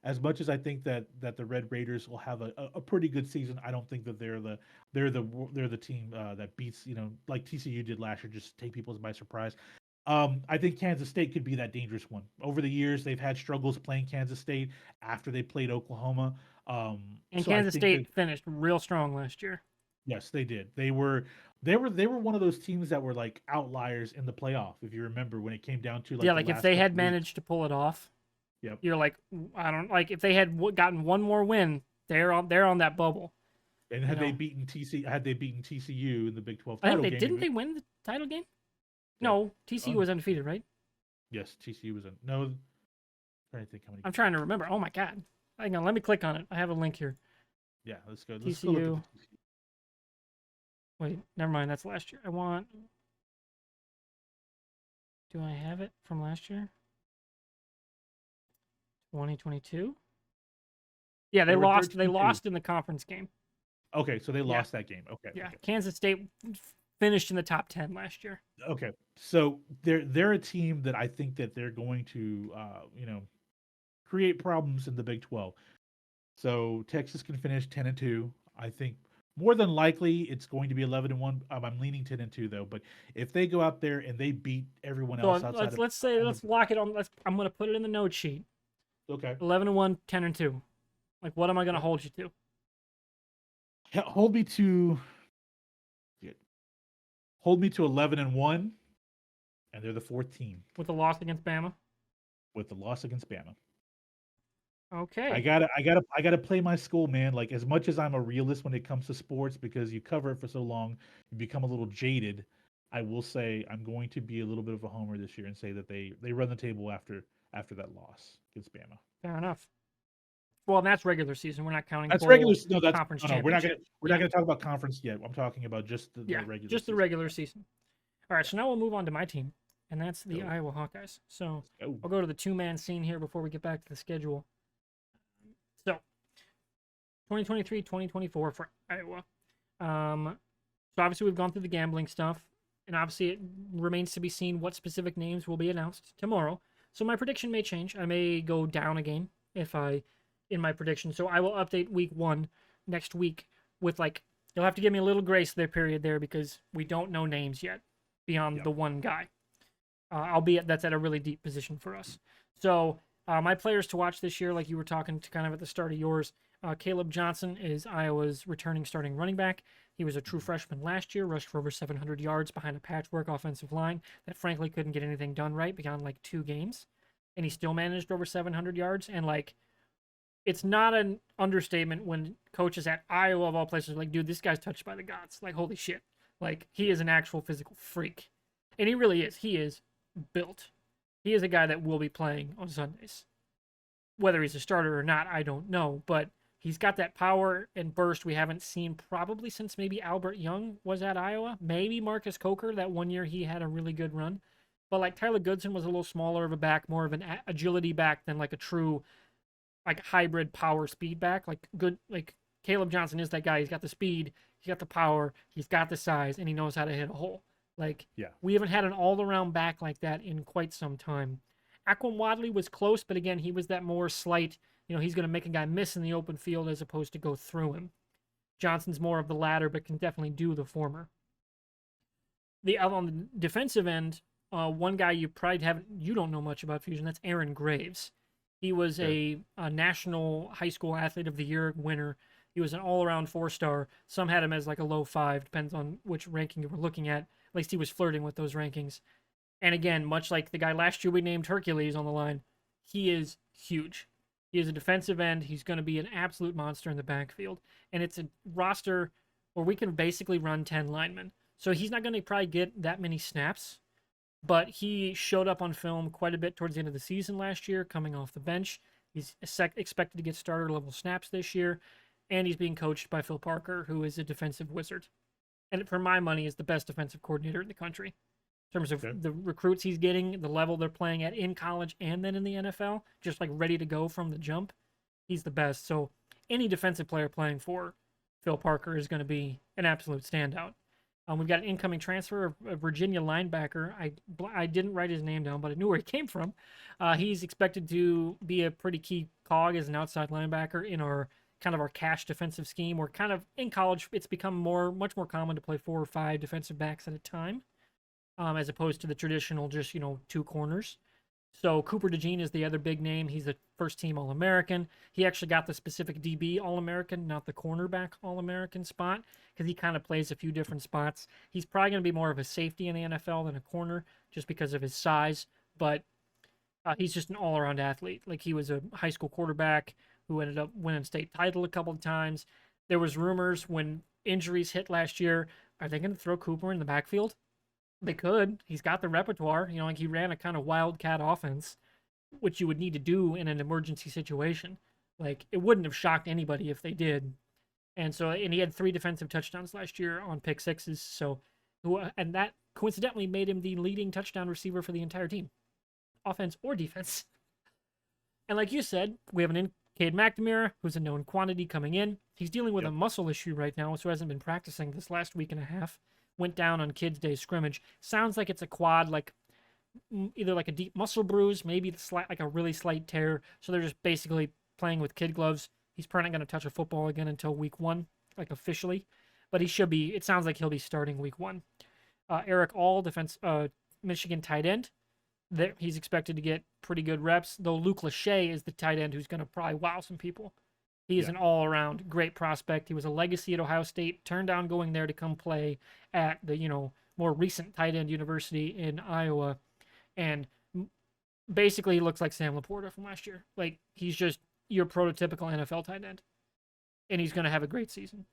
As much as I think that the Red Raiders will have a pretty good season, I don't think that they're the team that beats like TCU did last year, just take people by surprise. I think Kansas State could be that dangerous one. Over the years, they've had struggles playing Kansas State after they played Oklahoma. And So I Kansas think that State finished real strong last year. yes, they did. They were one of those teams that were like outliers in the playoff. If you remember when it came down to like Yeah, the like if last they couple had weeks. managed to pull it off, Yep. you're like, I don't like if they had gotten one more win, they're on that bubble. And You know, had they beaten TCU in the Big 12 I think title they game, didn't they win the title game? yeah. No, TCU was undefeated, right? Yes, TCU was in. No, I'm trying to think how many I'm games. trying to remember. Oh my god, hang on, let me click on it. I have a link here. Yeah, let's go. Let's go look at the TCU. TCU. Wait, never mind. That's last year. I want. Do I have it from last year? 2022. Yeah, they They were lost. They 13-2. lost in the conference game. Okay, so they Yeah, lost that game. Okay, yeah. okay. Kansas State finished in the top 10 last year. Okay, so they're a team that I think that they're going to create problems in the Big 12. So Texas can finish 10-2. I think more than likely it's going to be 11-1. I'm leaning 10-2 though. But if they go out there and they beat everyone So else outside of let's say on the let's lock it on. I'm gonna put it in the note sheet. okay, 11-1, 10-2. Like, what am I gonna okay. hold you to? Hold me to hold me to 11-1, and they're the fourth team With the loss against Bama? with the loss against Bama. I Okay. gotta, I gotta, I gotta play my school, man. Like as much as I'm a realist when it comes to sports, because you cover it for so long, you become a little jaded. I will say I'm going to be a little bit of a homer this year and say that they run the table after that loss against Bama. Fair enough. Well, and that's regular season. We're not counting That's regular. bowl, No, that's conference no. We're not gonna championship. we're Yeah. not gonna talk about conference yet. I'm talking about just Yeah. the regular Just the season. regular season. All right. Yeah. So now we'll move on to my team, and that's the Go. Iowa Hawkeyes. So Let's go. I'll go to the two-man scene here before we get back to the schedule. So 2023, 2024 for Iowa. So obviously we've gone through the gambling stuff, and obviously it remains to be seen what specific names will be announced tomorrow. So my prediction may change. I may go down a game in my prediction. So I will update week 1 next week with you'll have to give me a little grace there period there because we don't know names yet beyond Yep. the one guy. Albeit that's at a really deep position for us. So my players to watch this year, like you were talking to kind of at the start of yours, Caleb Johnson is Iowa's returning starting running back. He was a true freshman last year, rushed for over 700 yards behind a patchwork offensive line that frankly couldn't get anything done right beyond 2 games. And he still managed over 700 yards. And it's not an understatement when coaches at Iowa of all places are like, dude, this guy's touched by the gods. Like, holy shit. Like, he is an actual physical freak. And he really is. He is built. He is a guy that will be playing on Sundays. Whether he's a starter or not, I don't know. But he's got that power and burst we haven't seen probably since maybe Albert Young was at Iowa. Maybe Marcus Coker, that one year he had a really good run. But like Tyler Goodson was a little smaller of a back, more of an agility back than like a true like hybrid power speed back. Like Caleb Johnson is that guy. He's got the speed, he's got the power, he's got the size, and he knows how to hit a hole. Like Yeah. we haven't had an all around back like that in quite some time. Aquan Wadley was close, but again, he was that more slight, he's going to make a guy miss in the open field as opposed to go through him. Johnson's more of the latter, but can definitely do the former. On the defensive end, one guy you don't know much about Fusion. That's Aaron Graves. He was a national high school athlete of the year winner. He was an all-around 4-star. Some had him as like a low 5, depends on which ranking you were looking at. At least he was flirting with those rankings. And again, much like the guy last year we named Hercules on the line, he is huge. He is a defensive end. He's going to be an absolute monster in the backfield. And it's a roster where we can basically run 10 linemen. So he's not going to probably get that many snaps, but he showed up on film quite a bit towards the end of the season last year, coming off the bench. He's expected to get starter level snaps this year, and he's being coached by Phil Parker, who is a defensive wizard. And for my money, is the best defensive coordinator in the country. In terms of the recruits he's getting, the level they're playing at in college and then in the NFL, just like ready to go from the jump, he's the best. So any defensive player playing for Phil Parker is going to be an absolute standout. We've got an incoming transfer, a Virginia linebacker. I didn't write his name down, but I knew where he came from. He's expected to be a pretty key cog as an outside linebacker in our cash defensive scheme. Where kind of in college, it's become much more common to play 4 or 5 defensive backs at a time, as opposed to the traditional just 2 corners. So Cooper DeJean is the other big name. He's a first-team All-American. He actually got the specific DB All-American, not the cornerback All-American spot, because he kind of plays a few different spots. He's probably going to be more of a safety in the NFL than a corner, just because of his size. But he's just an all-around athlete. Like, he was a high school quarterback who ended up winning state title a couple of times. There was rumors when injuries hit last year, are they going to throw Cooper in the backfield? They could. He's got the repertoire. Like he ran a kind of wildcat offense, which you would need to do in an emergency situation. Like, it wouldn't have shocked anybody if they did. And he had 3 defensive touchdowns last year on pick sixes. And that coincidentally made him the leading touchdown receiver for the entire team, offense or defense. And like you said, we have an Cade McNamara, who's a known quantity coming in. He's dealing with a muscle issue right now, so hasn't been practicing this last week and a half. Went down on Kids Day scrimmage. Sounds like it's a quad, like either like a deep muscle bruise, maybe like a really slight tear. So they're just basically playing with kid gloves. He's probably not going to touch a football again until week 1, like officially. But he should be. It sounds like he'll be starting week 1. Eric All, Michigan tight end. He's expected to get pretty good reps, though Luke Lachey is the tight end who's going to probably wow some people. He is an all-around great prospect. He was a legacy at Ohio State, turned down going there to come play at the, more recent tight end university in Iowa. And basically he looks like Sam Laporta from last year. Like, he's just your prototypical NFL tight end. And he's going to have a great season.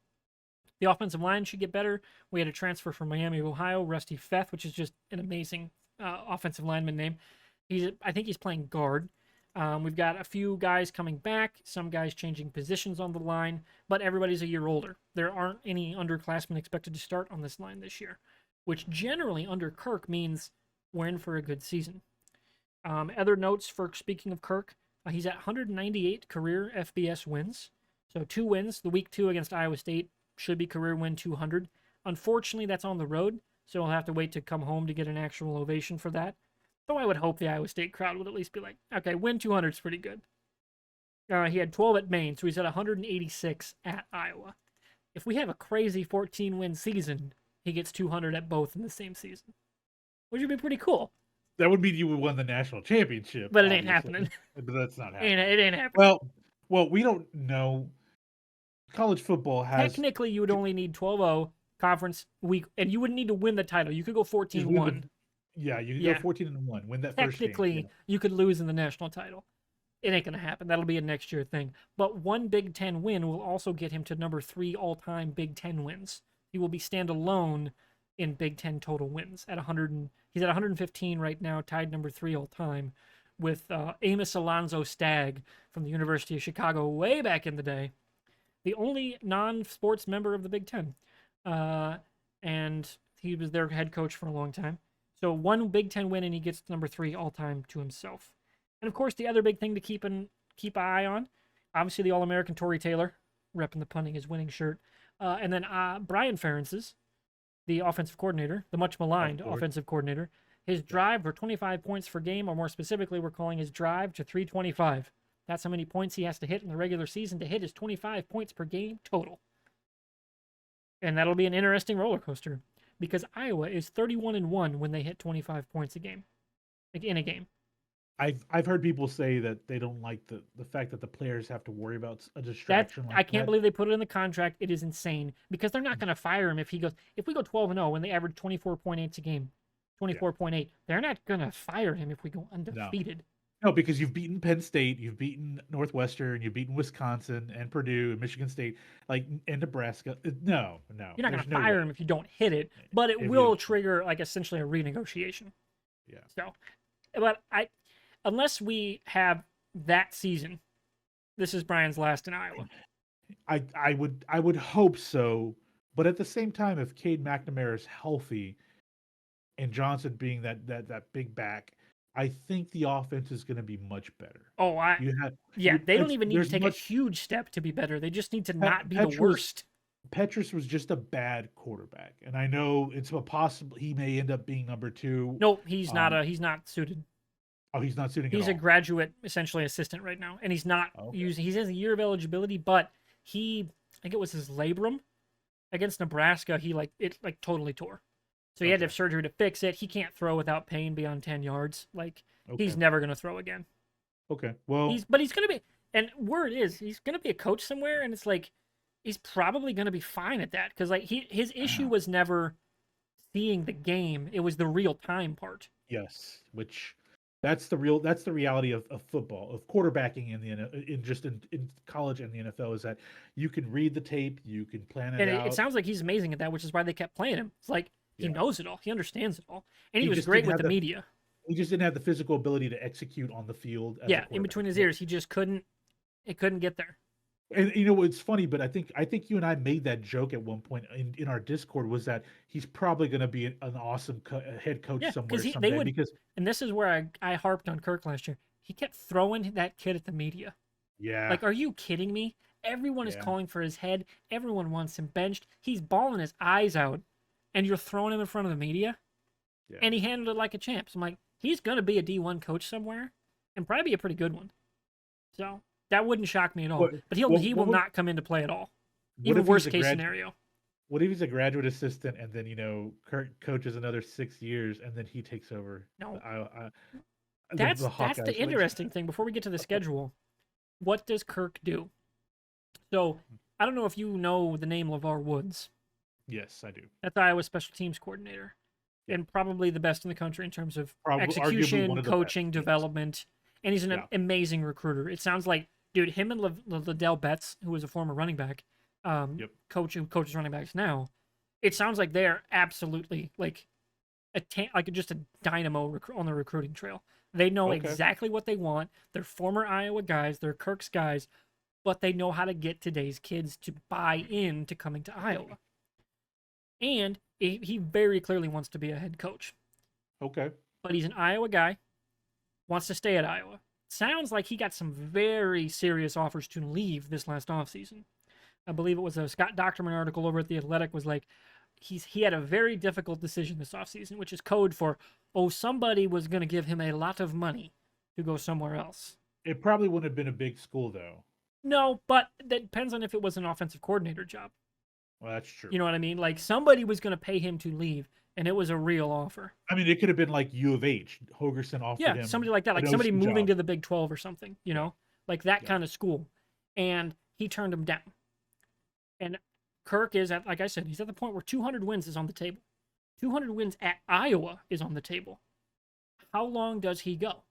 The offensive line should get better. We had a transfer from Miami of Ohio, Rusty Feth, which is just an amazing offensive lineman name. I think he's playing guard. We've got a few guys coming back, some guys changing positions on the line, but everybody's a year older. There aren't any underclassmen expected to start on this line this year, which generally under Kirk means we're in for a good season. Other notes for speaking of Kirk, he's at 198 career FBS wins. So 2 wins. The week 2 against Iowa State should be career win 200. Unfortunately, that's on the road, so we'll have to wait to come home to get an actual ovation for that. Though I would hope the Iowa State crowd would at least be like, okay, win 200 is pretty good. He had 12 at Maine, so he's at 186 at Iowa. If we have a crazy 14-win season, he gets 200 at both in the same season, which would be pretty cool. That would mean you would win the national championship. But it ain't happening. But that's not happening. It ain't happening. Well, we don't know. College football has... Technically, you would only need 12-0 conference week, and you wouldn't need to win the title. You could go 14-1. Yeah, you could go 14-1, win that first game. Technically, you could lose in the national title. It ain't going to happen. That'll be a next year thing. But one Big Ten win will also get him to number 3 all-time Big Ten wins. He will be standalone in Big Ten total wins at 100. He's at 115 right now, tied number 3 all-time with Amos Alonzo Stagg from the University of Chicago way back in the day, the only non-sports member of the Big Ten. And he was their head coach for a long time. So one Big Ten win, and he gets number 3 all-time to himself. And of course, the other big thing to keep an eye on, obviously the All-American Torrey Taylor, repping the punting his winning shirt. And then Brian Ferentz's, the offensive coordinator, the much maligned offensive coordinator. His drive for 25 points per game, or more specifically, we're calling his drive to 325. That's how many points he has to hit in the regular season to hit his 25 points per game total. And that'll be an interesting roller coaster because Iowa is 31-1 when they hit 25 points a game, like in a game. I've heard people say that they don't like the fact that the players have to worry about a distraction. I can't believe they put it in the contract. It is insane because they're not going to fire him if we go 12-0 when they average 24.8 a game, 24.8. They're not going to fire him if we go undefeated. No, because you've beaten Penn State, you've beaten Northwestern, you've beaten Wisconsin and Purdue and Michigan State, and Nebraska. No. You're not going to fire him if you don't hit it, but it will trigger essentially a renegotiation. Yeah. So, but unless we have that season, this is Brian's last in Iowa. I would hope so, but at the same time, if Cade McNamara is healthy, and Johnson being that big back, I think the offense is going to be much better. Oh, they don't even need to take a huge step to be better. They just need to not be the worst. Petrus was just a bad quarterback, and I know it's possible he may end up being number 2. No, he's not. He's not suited. Oh, he's not suiting. He's a graduate, essentially assistant right now, and he's not using. He has a year of eligibility, but I think it was his labrum against Nebraska. He totally tore. So he had to have surgery to fix it. He can't throw without pain beyond 10 yards. He's never going to throw again. Okay. Well, he's going to be, and word is he's going to be a coach somewhere, and it's he's probably going to be fine at that because his issue was never seeing the game; it was the real time part. Yes, which that's the reality of football, of quarterbacking in college and the NFL, is that you can read the tape, you can plan it out. It sounds like he's amazing at that, which is why they kept playing him. It's he knows it all. He understands it all. And he was great with the media. He just didn't have the physical ability to execute on the field. In between his ears, he just couldn't get there. And it's funny, but I think you and I made that joke at one point in our Discord, was that he's probably going to be an awesome head coach somewhere someday. And this is where I harped on Kirk last year. He kept throwing that kid at the media. Yeah. Are you kidding me? Everyone is calling for his head. Everyone wants him benched. He's bawling his eyes out. And you're throwing him in front of the media, and he handled it like a champ. So I'm like, he's going to be a D1 coach somewhere, and probably be a pretty good one. So that wouldn't shock me at all. But he will not come into play at all. Even worst case scenario. What if he's a graduate assistant, and then Kirk coaches another 6 years, and then he takes over? No, that's the interesting thing. Before we get to the schedule, what does Kirk do? So I don't know if you know the name LeVar Woods. Yes, I do. That's Iowa's special teams coordinator, and probably the best in the country in terms of execution, coaching, development, and he's an amazing recruiter. It sounds like, dude, him and Liddell Betts, who was a former running back, coach who coaches running backs now, it sounds like they're absolutely just a dynamo on the recruiting trail. They know exactly what they want. They're former Iowa guys. They're Kirk's guys, but they know how to get today's kids to buy in to coming to Iowa. And he very clearly wants to be a head coach. Okay. But he's an Iowa guy, wants to stay at Iowa. Sounds like he got some very serious offers to leave this last offseason. I believe it was a Scott Docterman article over at The Athletic was he had a very difficult decision this offseason, which is code for, somebody was going to give him a lot of money to go somewhere else. It probably wouldn't have been a big school, though. No, but that depends on if it was an offensive coordinator job. Well, that's true. You know what I mean? Somebody was going to pay him to leave, and it was a real offer. I mean, it could have been like U of H. Hogerson offered him. Yeah, somebody like that. Somebody moving to the Big 12 or something, that kind of school. And he turned him down. And Kirk is at, like I said, he's at the point where 200 wins is on the table. 200 wins at Iowa is on the table. How long does he go?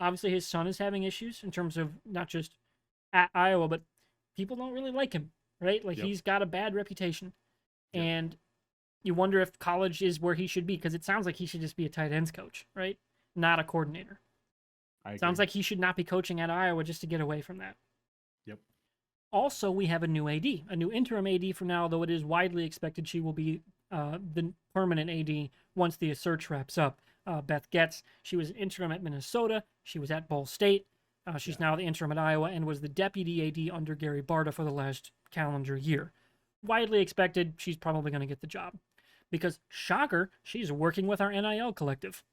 Obviously, his son is having issues in terms of not just at Iowa, but people don't really like him, right? Like Yep. he's got a bad reputation, Yep. and you wonder if college is where he should be because it sounds like he should just be a tight ends coach, right? Not a coordinator. I Sounds agree. like he should not be coaching at Iowa just to get away from that. Yep. Also, we have a new AD, a new interim AD for now, though it is widely expected she will be the permanent AD once the search wraps up. Beth Getz, she was an interim at Minnesota. She was at Ball State. Yeah. She's now the interim at Iowa and was the deputy AD under Gary Barta for the last calendar year. Widely expected, she's probably going to get the job. Because, shocker, she's working with our NIL collective.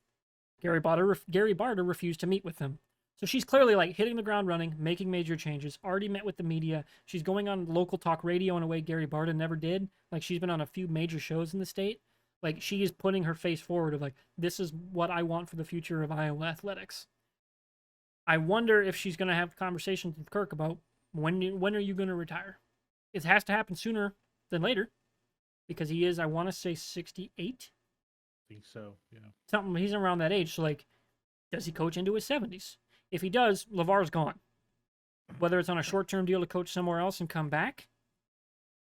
Gary Barta refused to meet with them. So she's clearly like hitting the ground running, making major changes, already met with the media. She's going on local talk radio in a way Gary Barta never did. Like she's been on a few major shows in the state. Like she is putting her face forward of like, this is what I want for the future of Iowa athletics. I wonder if she's going to have conversations with Kirk about when are you going to retire? It has to happen sooner than later because he is, I want to say, 68. I think so. Yeah. Something, he's around that age. So like, does he coach into his 70s? If he does, LeVar's gone. Whether it's on a short-term deal to coach somewhere else and come back,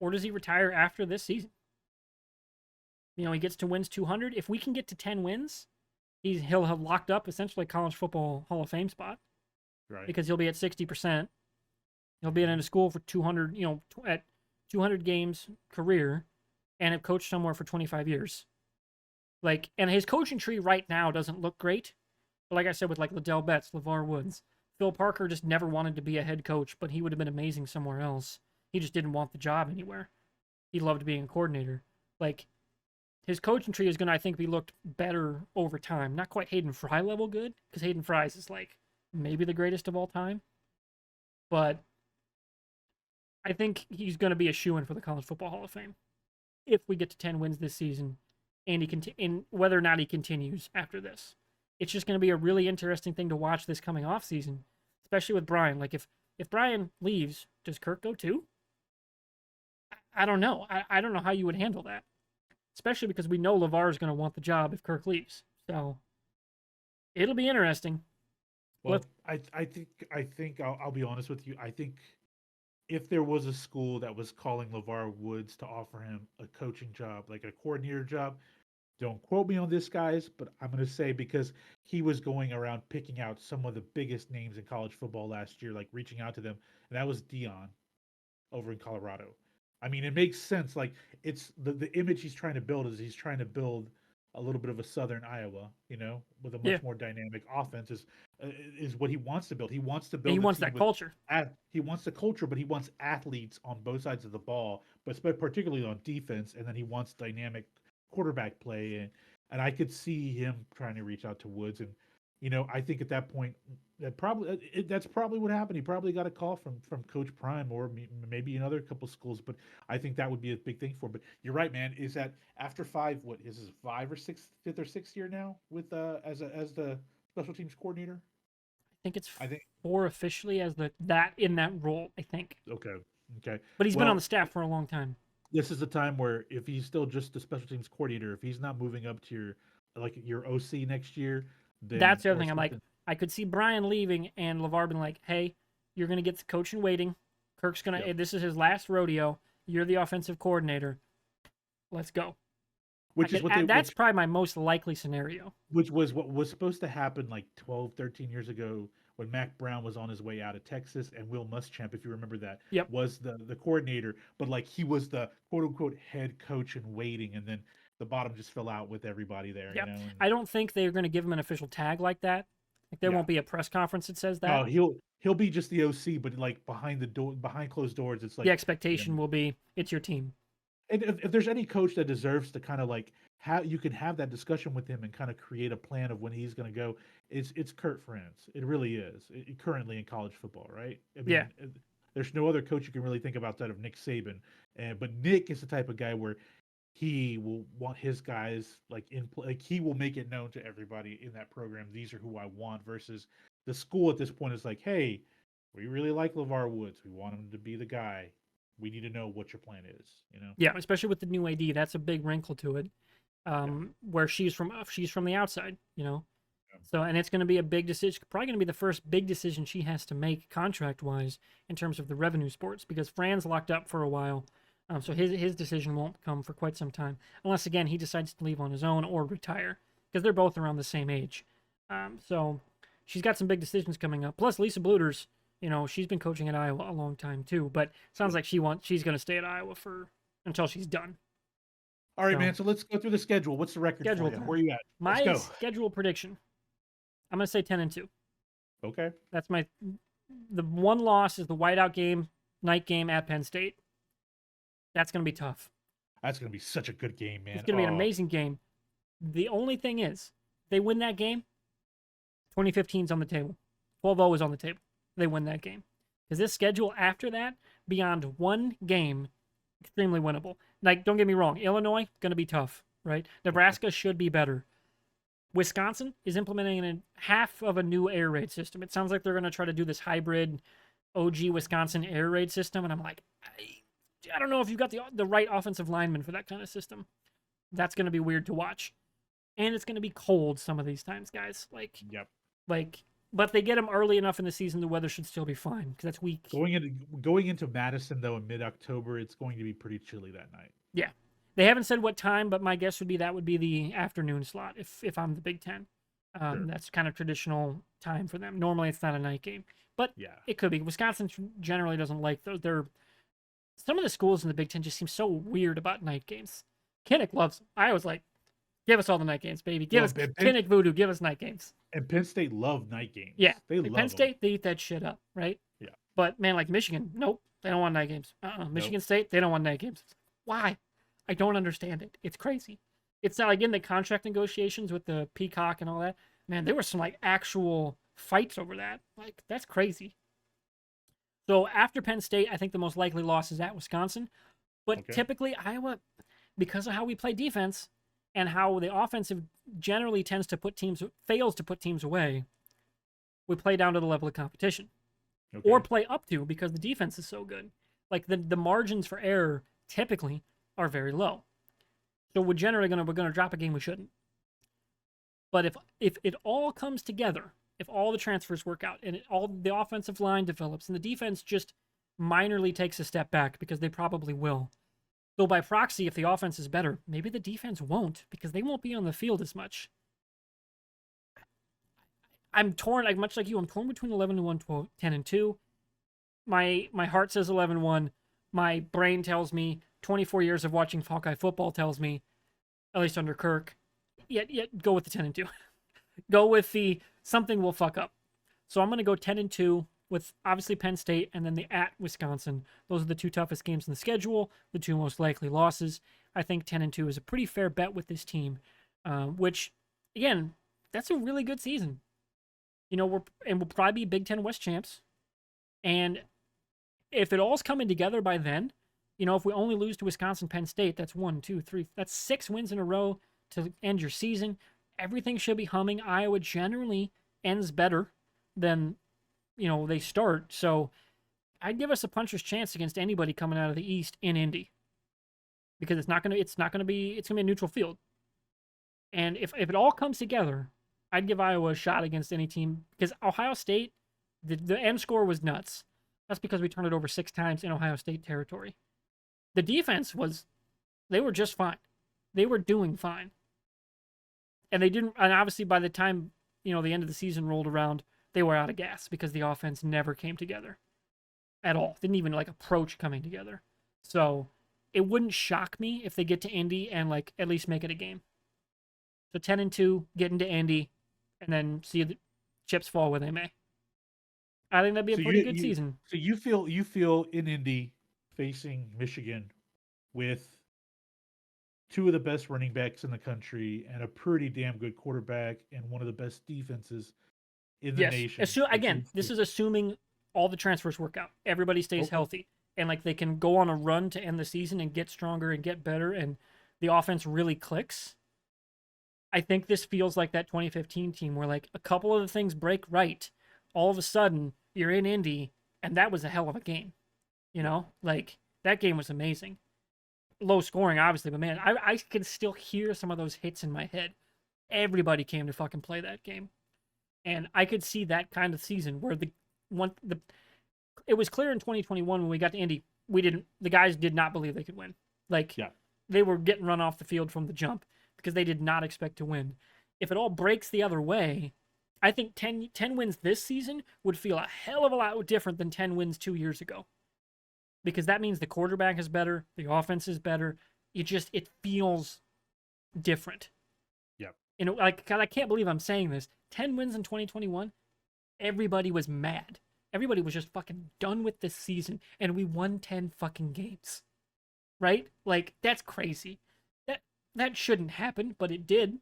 or does he retire after this season? You know, he gets to wins 200. If we can get to 10 wins, he'll have locked up essentially a college football Hall of Fame spot Right. because he'll be at 60%. He'll be in a school for 200, at 200 games career, and have coached somewhere for 25 years. Like, and his coaching tree right now doesn't look great. But like I said, with like Liddell Betts, LeVar Woods, Phil Parker just never wanted to be a head coach, but he would have been amazing somewhere else. He just didn't want the job anywhere. He loved being a coordinator. Like, his coaching tree is going to, I think, be looked better over time. Not quite Hayden Fry level good, because Hayden Fry's is like maybe the greatest of all time. But I think he's going to be a shoo-in for the College Football Hall of Fame if we get to 10 wins this season, and whether or not he continues after this. It's just going to be a really interesting thing to watch this coming off season, especially with Brian. Like if Brian leaves, does Kirk go too? I don't know. I don't know how you would handle that, especially because we know LeVar is going to want the job if Kirk leaves. So it'll be interesting. Well, I think I'll be honest with you. I think if there was a school that was calling LeVar Woods to offer him a coaching job, like a coordinator job, don't quote me on this, guys, but I'm going to say because he was going around picking out some of the biggest names in college football last year, like reaching out to them, and that was Dion over in Colorado. I mean, it makes sense. Like it's the image he's trying to build is he's trying to build a little bit of a Southern Iowa, with a Yeah, much more dynamic offense is what he wants to build. He wants to he build a wants team that culture. he wants the culture, but he wants athletes on both sides of the ball, but particularly on defense, and then he wants dynamic quarterback play, and I could see him trying to reach out to Woods, and I think at that point that's probably what happened. He probably got a call from Coach Prime or maybe another couple schools, but I think that would be a big thing for him. But you're right, man. Is that after what is his fifth or sixth year now with as the special teams coordinator? I think it's I think 4 officially as that in that role. I think, okay, okay. but he's been on the Well, staff for a long time. this is the time where if he's still just the special teams coordinator, if he's not moving up to your OC next year, then That's the other or thing. I'm like, something. I could see Brian leaving and LeVar being like, "Hey, you're gonna get the coach in waiting. Kirk's gonna. Yep. This is his last rodeo. You're the offensive coordinator. Let's go." Which is That's probably my most likely scenario. which was what was supposed to happen like 12, 13 years ago when Mac Brown was on his way out of Texas and Will Muschamp, if you remember that, Yep. was the coordinator, but like he was the quote unquote head coach in waiting, and then the bottom just fell out with everybody there, Yep. and I don't think they're gonna give him an official tag like that. Like there yeah. won't be a press conference that says No, that. he'll be just the OC, but like behind closed doors, it's The like, you know, expectation will be it's your team. and if there's any coach that deserves to kind of like how you can have that discussion with him and kind of create a plan of when he's going to go, it's Kurt France. It really is currently in college football, right? I Yeah. mean, there's no other coach you can really think about that of Nick Saban, but Nick is the type of guy where he will want his guys like he will make it known to everybody in that program. These are who I want versus the school at this point is like, hey, we really like LeVar Woods. We want him to be the guy. We need to know what your plan is. Yeah, especially with the new AD, that's a big wrinkle to it. Yeah. Where she's from the outside, So, and it's going to be a big decision, probably going to be the first big decision she has to make contract wise in terms of the revenue sports, because Fran's locked up for a while. So his decision won't come for quite some time, unless again he decides to leave on his own or retire, because they're both around the same age. So she's got some big decisions coming up. Plus Lisa Bluters, she's been coaching at Iowa a long time too, but sounds like she's going to stay at Iowa for until she's done. All right, So, man. So let's go through the schedule. What's the record schedule for you? time. Where are you at? Let's My go. schedule prediction, I'm going to say 10-2. Okay. That's the one loss is the whiteout game, night game at Penn State. That's going to be tough. That's going to be such a good game, man. It's going to be an amazing game. The only thing is, they win that game, 2015 is on the table. 12-0 is on the table. They win that game. Because this schedule after that, beyond one game, extremely winnable. Like, don't get me wrong, Illinois, going to be tough, right? Nebraska should be better. Wisconsin is implementing half of a new air raid system. It sounds like they're going to try to do this hybrid OG Wisconsin air raid system, and I'm like, I don't know if you've got the right offensive lineman for that kind of system. That's going to be weird to watch. And it's going to be cold some of these times, guys. But they get them early enough in the season, the weather should still be fine, because that's weak. Going into Madison, though, in mid-October, it's going to be pretty chilly that night. Yeah. They haven't said what time, but my guess would be that would be the afternoon slot if I'm the Big Ten. Sure. That's kind of traditional time for them. Normally, it's not a night game, but it could be. Wisconsin generally doesn't like those. Some of the schools in the Big Ten just seem so weird about night games. Kinnick loves them. I was like, give us all the night games, baby. Give us Kinnick voodoo. Give us night games. And Penn State love night games. Yeah, they love Penn State. They eat that shit up, right? Yeah. But man, like Michigan, nope, they don't want night games. Michigan State, they don't want night games. Why? I don't understand it. It's crazy. It's not like in the contract negotiations with the Peacock and all that. Man, there were some like actual fights over that. Like, that's crazy. So after Penn State, I think the most likely loss is at Wisconsin. But typically Iowa, because of how we play defense and how the offensive generally fails to put teams away, we play down to the level of competition. Or play up to, because the defense is so good. Like the margins for error typically are very low. So we're gonna drop a game we shouldn't. But if it all comes together, if all the transfers work out and all the offensive line develops and the defense just minorly takes a step back, because they probably will. So by proxy, if the offense is better, maybe the defense won't, because they won't be on the field as much. I'm torn, like much like you. I'm torn between 11-1, 10-2. My heart says 11-1. My brain tells me 24 years of watching Hawkeye football tells me, at least under Kirk, yet go with the 10-2. Go with the something will fuck up. So I'm going to go 10-2 with obviously Penn State and then the at Wisconsin. Those are the two toughest games in the schedule, the two most likely losses. I think 10-2 is a pretty fair bet with this team, which, again, that's a really good season. We'll probably be Big Ten West champs. And if it all's coming together by then, if we only lose to Wisconsin, Penn State, that's 1, 2, 3, that's 6 wins in a row to end your season. Everything should be humming. Iowa generally ends better than, they start. So I'd give us a puncher's chance against anybody coming out of the East in Indy, because it's going to be a neutral field. And if it all comes together, I'd give Iowa a shot against any team, because Ohio State, the end score was nuts. That's because we turned it over 6 times in Ohio State territory. The defense they were just fine. They were doing fine. And obviously by the time, the end of the season rolled around, they were out of gas, because the offense never came together at all. Didn't even approach coming together. So it wouldn't shock me if they get to Indy and at least make it a game. So 10-2, get into Indy, and then see the chips fall where they may. I think that'd be a pretty good season. So you feel in Indy facing Michigan with 2 of the best running backs in the country and a pretty damn good quarterback and one of the best defenses in the nation. Again, this is assuming all the transfers work out. Everybody stays healthy. And they can go on a run to end the season and get stronger and get better, and the offense really clicks. I think this feels like that 2015 team where a couple of the things break right. All of a sudden, you're in Indy, and that was a hell of a game. That game was amazing. Low scoring, obviously, but man, I can still hear some of those hits in my head. Everybody came to fucking play that game. And I could see that kind of season where it was clear in 2021 when we got to Indy, the guys did not believe they could win. Like Yeah. they were getting run off the field from the jump because they did not expect to win. If it all breaks the other way, I think 10 wins this season would feel a hell of a lot different than 10 wins 2 years ago. Because that means the quarterback is better, the offense is better. It feels different. Yep. Like, God, I can't believe I'm saying this. 10 wins in 2021, everybody was mad. Everybody was just fucking done with this season, and we won 10 fucking games. Right? Like, that's crazy. That shouldn't happen, but it did.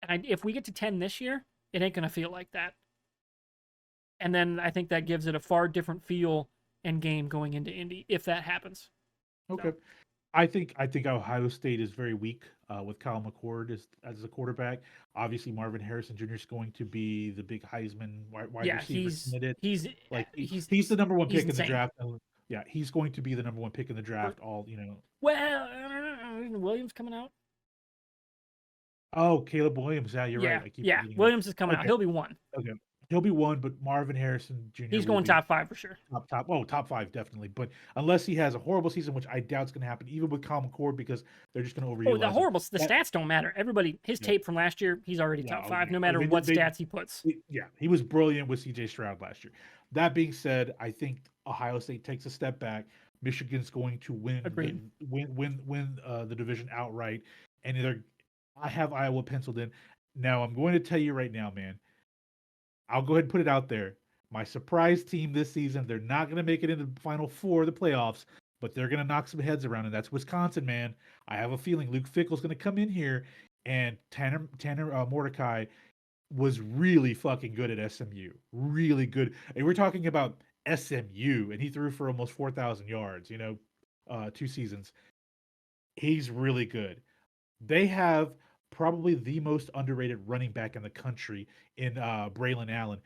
And if we get to 10 this year, it ain't gonna feel like that. And then I think that gives it a far different feel and game going into Indy if that happens. Okay. So, I think Ohio State is very weak with Kyle McCord as a quarterback. Obviously, Marvin Harrison Jr. is going to be the big Heisman wide yeah, receiver candidate. he's Like he's he's the number one he's pick in the insane. draft. Yeah, he's going to be the number one pick in the For, draft. All. well, Williams coming out. Oh, Caleb Williams. Yeah, you're right. Yeah, I keep yeah. forgetting about. Williams is coming out. Okay, He'll be one. okay. He'll be one, but Marvin Harrison Jr. He's will going be top five for sure. top. Oh, top five definitely. But unless he has a horrible season, which I doubt is going to happen, even with Kyle McCord, because they're just going to Oh, overutilize him. the That, stats don't matter. Everybody, his yeah, tape from last year, he's already yeah, top oh yeah. five, no Oh, matter what stats he puts. Yeah, he was brilliant with CJ Stroud last year. That being said, I think Ohio State takes a step back. Michigan's going to Agreed. win the division outright, and either I have Iowa penciled in. Now I'm going to tell you right now, man. I'll go ahead and put it out there. My surprise team this season, they're not going to make it into the Final Four of the playoffs, but they're going to knock some heads around, and that's Wisconsin, man. I have a feeling Luke Fickell's going to come in here, and Tanner Mordecai was really fucking good at SMU. Really good. And we're talking about SMU, and he threw for almost 4,000 yards, 2 seasons. He's really good. They have probably the most underrated running back in the country in Braylon Allen.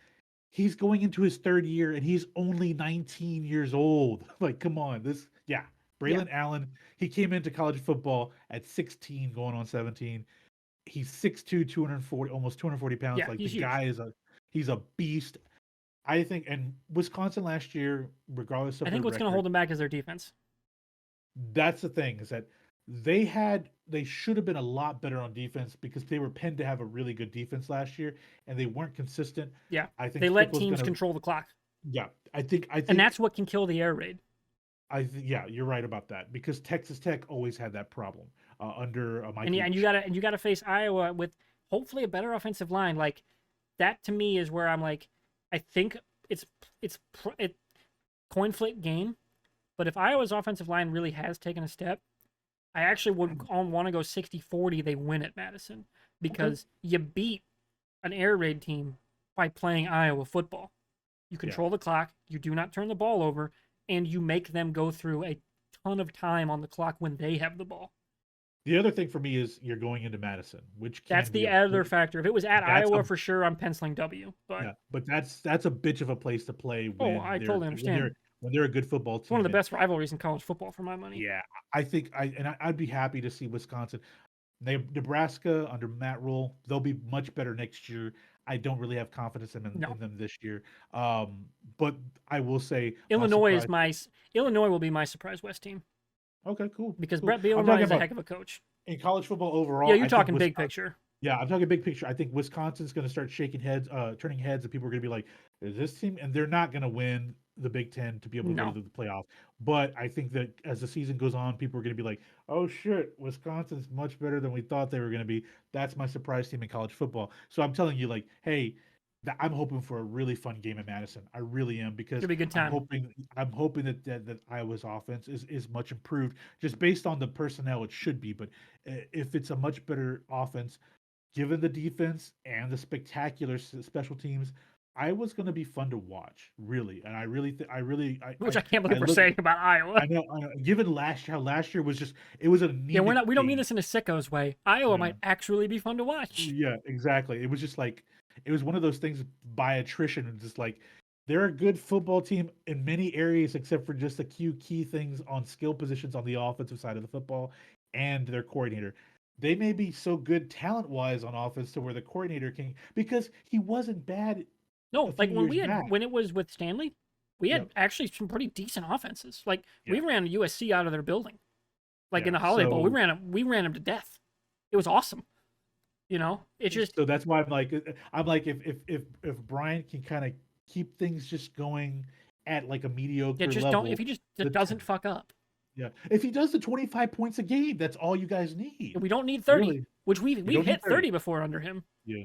He's going into his third year and he's only 19 years old. Like, come on. Yeah. Yeah, Braylon Allen, he came into college football at 16, going on 17. He's 6'2, 240, almost 240 pounds. yeah, Like, the he's huge. guy he's a beast. I think, and Wisconsin last year, regardless I of think their what's going to hold record, him back is their defense. that's the thing, is that they should have been a lot better on defense because they were pinned to have a really good defense last year and they weren't consistent. Yeah, I think they let Fickle's teams gonna control the clock, yeah, I and think that's what can kill the air raid. yeah, you're right about that because Texas Tech always had that problem under Mike And yeah, Leach. and you gotta face Iowa with hopefully a better offensive line. Like that to me is where I'm like, I think it's it coin flip game. But if Iowa's offensive line really has taken a step, I actually would want to go 60-40. They win at Madison Okay. because you beat an air raid team by playing Iowa football. You Yeah. control the clock, you do not turn the ball over, and you make them go through a ton of time on the clock when they have the ball. The other thing for me is you're going into Madison, which That's can be the a other factor. If it was at that's a Iowa for sure, I'm penciling W. But yeah, but that's a bitch of a place to play oh, when I totally understand. they're a good football It's one of team the and best rivalries in college football for my money. yeah, I think I'd be happy to see Wisconsin. Nebraska under Matt Rule, they'll be much better next year. I don't really have confidence No, in them this year. But I will say my Illinois is surprise. my Illinois will be my surprise West team Okay, cool, because cool. Brett I'm Bielema talking is a about heck of a coach. in college football Yeah, overall. you're I think talking big Wisconsin. picture. Yeah, I'm talking big picture. I think Wisconsin's going to start shaking heads, turning heads, and people are going to be like, "Is this team?" And they're not going to win the Big Ten to be able to go No, to the playoff. But I think that as the season goes on, people are going to be like, "Oh shit, Wisconsin's much better than we thought they were going to be." That's my surprise team in college football. So I'm telling you, like, hey, I'm hoping for a really fun game in Madison. I really am because it'll be a good time. I'm hoping that Iowa's offense is much improved just based on the personnel. It should be, but if it's a much better offense given the defense and the spectacular special teams, I was going to be fun to watch, really. And I really, Which I can't I believe we're look, saying about Iowa. I know. Given how last year was just, it was an Yeah, anemic we don't mean game. this in a sickos way. Iowa Yeah, might actually be fun to watch. yeah, exactly. It was just like, it was one of those things by attrition, and just like they're a good football team in many areas, except for just a few key things on skill positions on the offensive side of the football and their coordinator. they may be so good talent-wise on offense to where the coordinator can, because he wasn't bad a No, few like years back. when it was with Stanley, we had Yep. actually some pretty decent offenses. Like we Yeah. ran USC out of their building. Like in Yeah. the Holiday Bowl, So we ran them to death. It was awesome. It's just so that's why I'm like if Brian can kind of keep things just going at like a yeah, mediocre just don't if level, he just the doesn't fuck up. yeah, if he does the 25 points a game, that's all you guys need. We don't need 30, Really, which you we've don't need hit 30. 30 before under him. Yeah,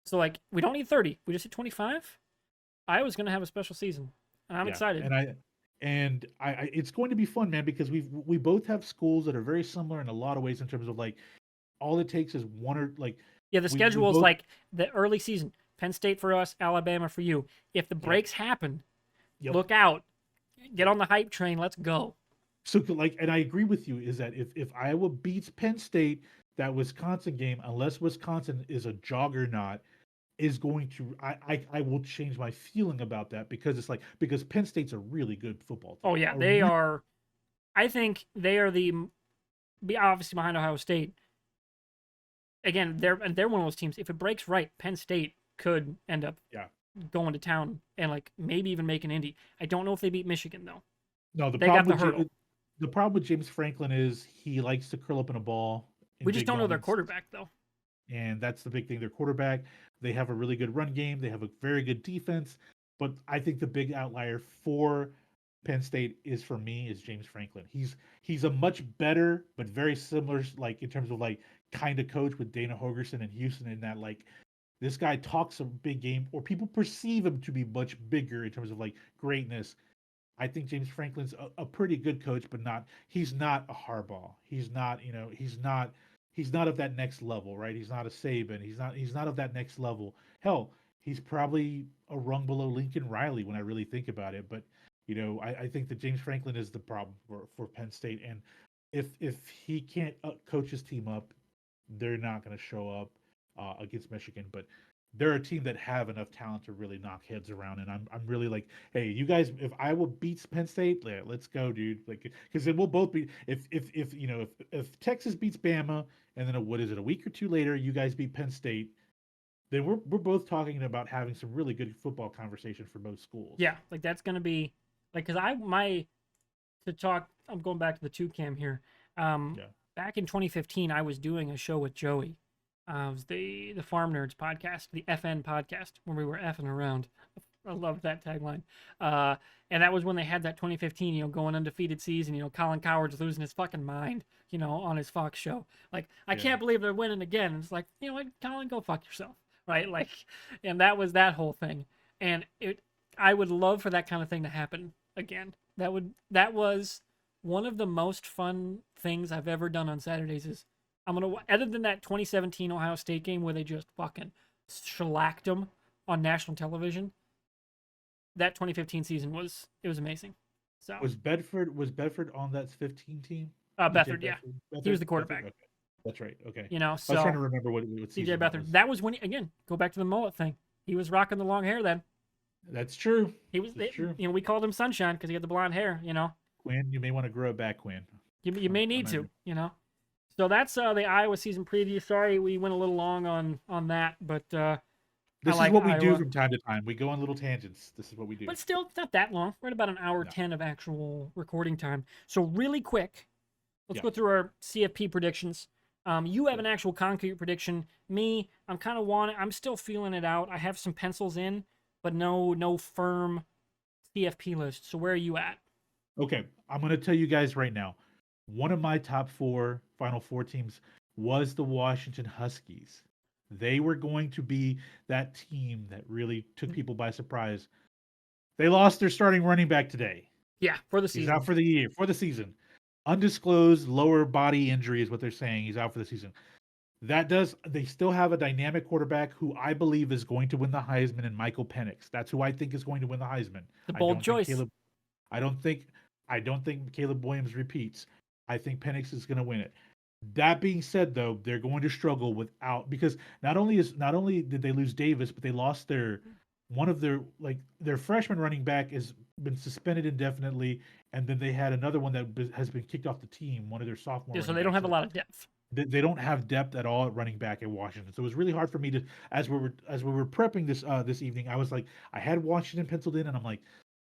So like we don't need 30. We just hit 25. Iowa's gonna have a special season, and I'm yeah, excited. and I it's going to be fun, man, because we both have schools that are very similar in a lot of ways in terms of like all it takes is one or like Yeah, the we schedule is both like the early season. Penn State for us, Alabama for you. If the yep breaks happen, yep. look out. Get on the hype train. Let's go. So like, and I agree with you is that if Iowa beats Penn State, that Wisconsin game, unless Wisconsin is a juggernaut, is going to I will change my feeling about that, because it's like, because Penn State's a really good football team. Oh yeah, A they re- are. I think they are obviously behind Ohio State. Again, they're one of those teams. If it breaks right, Penn State could end up yeah. going to town and like maybe even make an Indy. I don't know if they beat Michigan though. No, They got the hurdle. The problem with James Franklin is he likes to curl up in a ball in We just big don't know their moments, quarterback though. and that's the big thing. Their quarterback, they have a really good run game, they have a very good defense, but I think the big outlier for Penn State is, for me, is James Franklin. He's a much better but very similar, like in terms of like kind of coach with Dana Holgerson in Houston, in that like this guy talks a big game, or people perceive him to be much bigger in terms of like greatness. I think James Franklin's a pretty good coach, but he's not a Harbaugh. He's not, he's not of that next level, right? He's not a Saban. He's not of that next level. Hell, he's probably a rung below Lincoln Riley when I really think about it. But I think that James Franklin is the problem for Penn State, and if he can't coach his team up, they're not going to show up against Michigan. But they're a team that have enough talent to really knock heads around, and I'm really like, hey, you guys, if Iowa beats Penn State, yeah, let's go, dude. Like, because then we'll both be, if Texas beats Bama, and then what is it, a week or two later, you guys beat Penn State, then we're both talking about having some really good football conversation for both schools. Yeah, like that's gonna be like because I my to talk. I'm going back to the two cam here. Yeah. Back in 2015, I was doing a show with Joey. It was the Farm Nerds podcast, the FN podcast, when we were effing around. I love that tagline. And that was when they had that 2015, going undefeated season. Colin Coward's losing his fucking mind, on his Fox show. Like, I can't believe they're winning again. It's like, you know what, Colin, go fuck yourself, right? Like, and that was that whole thing. And I would love for that kind of thing to happen again. That was one of the most fun things I've ever done on Saturdays. Is other than that 2017 Ohio State game where they just fucking shellacked them on national television, that 2015 season was amazing. So Was Bedford on that 15 team? Bedford, yeah, he was the quarterback. Okay. That's right. Okay. So I was trying to remember what CJ season that Beathard. was. That was when again, go back to the mullet thing. He was rocking the long hair then. That's true. He was. That's true. We called him Sunshine because he had the blonde hair. Quinn, you may want to grow it back, Quinn. You may need to. So that's the Iowa season preview. Sorry we went a little long on that, but this is what we do from time to time. We go on little tangents. This is what we do. But still, it's not that long. We're at about an hour 10 of actual recording time. So really quick, let's go through our CFP predictions. You have an actual concrete prediction. Me, I'm still feeling it out. I have some pencils in, but no firm CFP list. So where are you at? Okay, I'm going to tell you guys right now. One of my top Final Four teams was the Washington Huskies. They were going to be that team that really took people by surprise. They lost their starting running back today. Yeah, for the season. He's out for the year, for the season. Undisclosed lower body injury is what they're saying. He's out for the season. They still have a dynamic quarterback who I believe is going to win the Heisman, and Michael Penix. That's who I think is going to win the Heisman. The bold choice. I don't think Caleb Williams repeats. I think Penix is going to win it. That being said, though, they're going to struggle because not only did they lose Davis, but they lost one of their freshman running back has been suspended indefinitely, and then they had another one that has been kicked off the team. One of their sophomore. Yeah, so they don't have a lot of depth. They don't have depth at all at running back in Washington. So it was really hard for me to, as we were prepping this evening, I was like, I had Washington penciled in, and I'm like,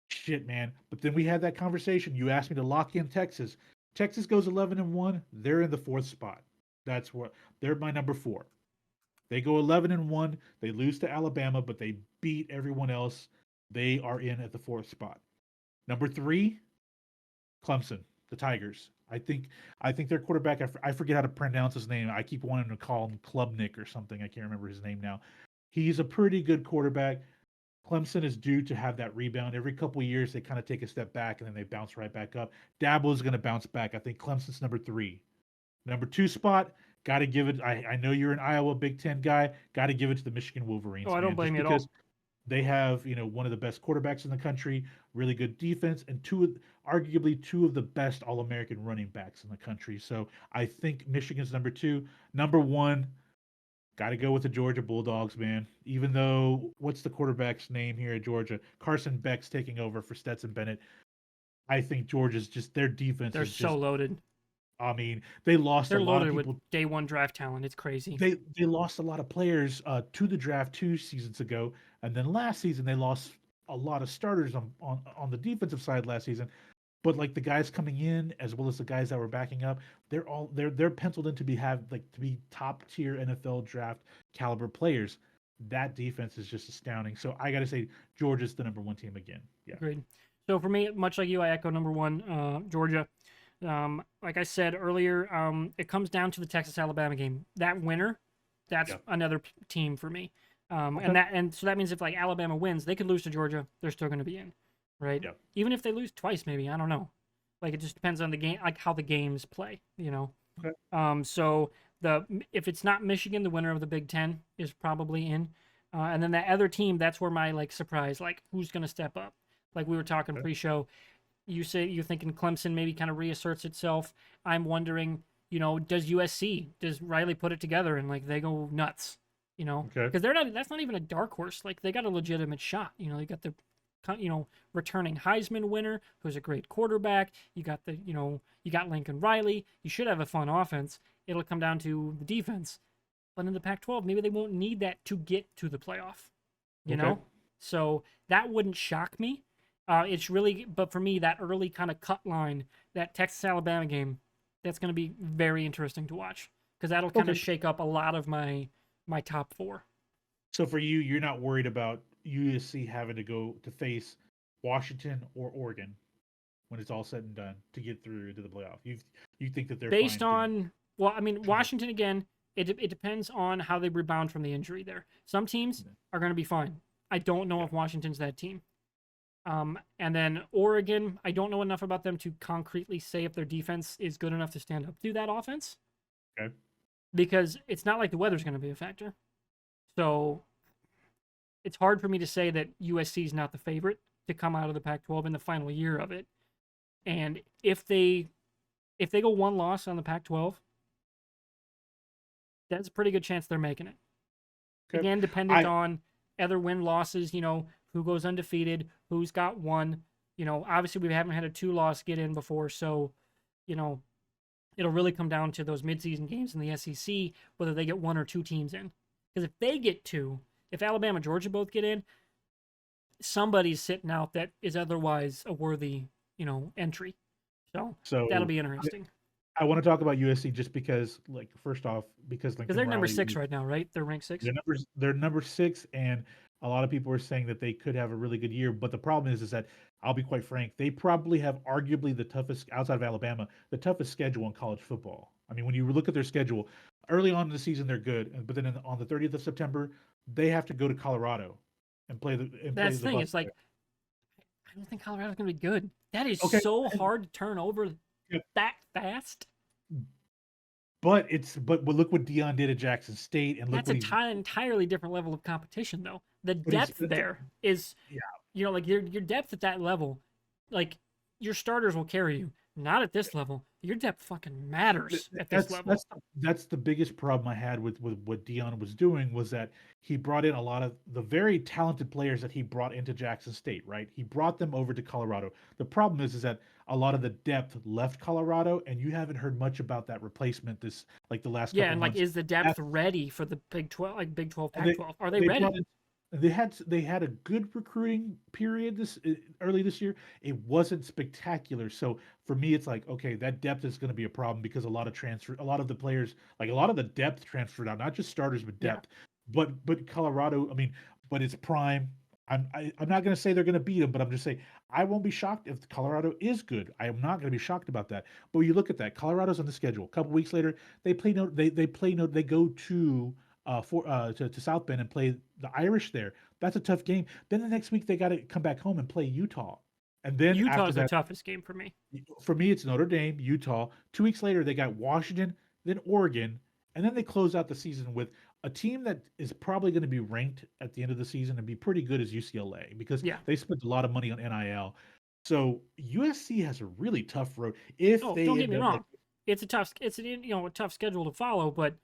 shit, man. But then we had that conversation. You asked me to lock in Texas. Texas goes 11-1. They're in the fourth spot. That's what they're my number four. They go 11-1. They lose to Alabama, but they beat everyone else. They are in at the fourth spot. Number three, Clemson, the Tigers. I think their quarterback. I forget how to pronounce his name. I keep wanting to call him Klubnik or something. I can't remember his name now. He's a pretty good quarterback. Clemson is due to have that rebound. Every couple of years, they kind of take a step back and then they bounce right back up. Dabo is going to bounce back. I think Clemson's number three. Number two spot, got to give it. I know you're an Iowa Big Ten guy. Got to give it to the Michigan Wolverines, Oh, I don't man. blame Just you at because all. they have, one of the best quarterbacks in the country, really good defense, and arguably two of the best All-American running backs in the country. So I think Michigan's number two. Number one, got to go with the Georgia Bulldogs, man. Even though, what's the quarterback's name here at Georgia? Carson Beck's taking over for Stetson Bennett. I think Georgia's just their defense They're is so just. loaded. I mean, they lost a They're lot of loaded with people. day one draft talent. It's crazy. They lost a lot of players to the draft 2 seasons ago, and then last season they lost a lot of starters on the defensive side last season. But like the guys coming in, as well as the guys that were backing up, they're penciled in to be top tier NFL draft caliber players. That defense is just astounding. So I got to say, Georgia's the number one team again. Yeah, Agreed. So for me, much like you, I echo number one, Georgia. Like I said earlier, it comes down to the Texas Alabama game. That winner, that's yeah, another team for me. okay, And so that means if like Alabama wins, they could lose to Georgia, they're still going to be in, right? yeah, Even if they lose twice, maybe I don't know. Like it just depends on the game, like how the games play, you know. okay, So the if it's not Michigan, the winner of the Big Ten is probably in, and then that other team, that's where my like surprise, like who's going to step up. Like we were talking okay, pre-show, you say you're thinking Clemson maybe kind of reasserts itself. I'm wondering, does USC, does Riley put it together and like they go nuts, okay, because they're not. That's not even a dark horse. Like they got a legitimate shot. They got the, returning Heisman winner who's a great quarterback. You got you got Lincoln Riley. You should have a fun offense. It'll come down to the defense. But in the Pac-12, maybe they won't need that to get to the playoff. You okay. know, so that wouldn't shock me. It's really, but for me, that early kind of cut line, that Texas Alabama game, that's going to be very interesting to watch because that'll kind of Okay. shake up a lot of my top four. So for you, you're not worried about USC having to go to face Washington or Oregon when it's all said and done to get through to the playoff. You think that they're Based fine doing on, well, I mean, Washington again, it depends on how they rebound from the injury there. Some teams it? are going to be fine. I don't know Yeah. if Washington's that team. And then Oregon, I don't know enough about them to concretely say if their defense is good enough to stand up to that offense Okay. because it's not like the weather's going to be a factor. So it's hard for me to say that USC is not the favorite to come out of the Pac-12 in the final year of it. And if they go one loss on the Pac-12, that's a pretty good chance they're making it. Okay. Again, dependent I on other win losses, who goes undefeated, who's got one. Obviously we haven't had a two-loss get in before, so, it'll really come down to those midseason games in the SEC, whether they get one or two teams in. Because if they get two, if Alabama, Georgia both get in, somebody's sitting out that is otherwise a worthy, entry. So that'll so be interesting. I want to talk about USC just because, like, first off, because Because Lincoln they're number Riley, 6 right now, right? They're ranked 6. they're number 6, and a lot of people are saying that they could have a really good year. But the problem is that I'll be quite frank, they probably have arguably the toughest outside of Alabama, the toughest schedule in college football. I mean, when you look at their schedule, early on in the season they're good, but then on the 30th of September they have to go to Colorado and play That's the the thing. Bucks It's like there. I don't think Colorado's gonna be good. That is Okay, so hard to turn over yeah, that fast. but look what Dion did at Jackson State, and look That's what he's entirely different level of competition, though. The but he's depth there is, yeah, like your depth at that level, like your starters will carry you. Not at this level. Your depth fucking matters at this level. That's the biggest problem I had with what Dion was doing was that he brought in a lot of the very talented players that he brought into Jackson State, right? He brought them over to Colorado. The problem is that a lot of the depth left Colorado, and you haven't heard much about that replacement this like the last Yeah, couple and like, months. is the depth ready for the Big 12, like Big 12, And Pac-12? Are they they ready? brought in they had a good recruiting period this early this year. It wasn't spectacular. So for me, it's like, okay, that depth is going to be a problem because a lot of the players, like a lot of the depth transferred out, not just starters, but Yeah. depth. But Colorado, I mean, but it's prime. I'm not going to say they're going to beat them, but I'm just saying I won't be shocked if Colorado is good. I am not going to be shocked about that. But when you look at that, Colorado's on the schedule. A couple weeks later, they go to to South Bend and play the Irish there. That's a tough game. Then the next week they got to come back home and play Utah, and then after Utah's the that, toughest game for me. for me, it's Notre Dame, Utah. 2 weeks later, they got Washington, then Oregon, and then they close out the season with a team that is probably going to be ranked at the end of the season and be pretty good as UCLA because Yeah. they spent a lot of money on NIL. So USC has a really tough road if Oh, don't they get end me up wrong. It's a tough schedule to follow, but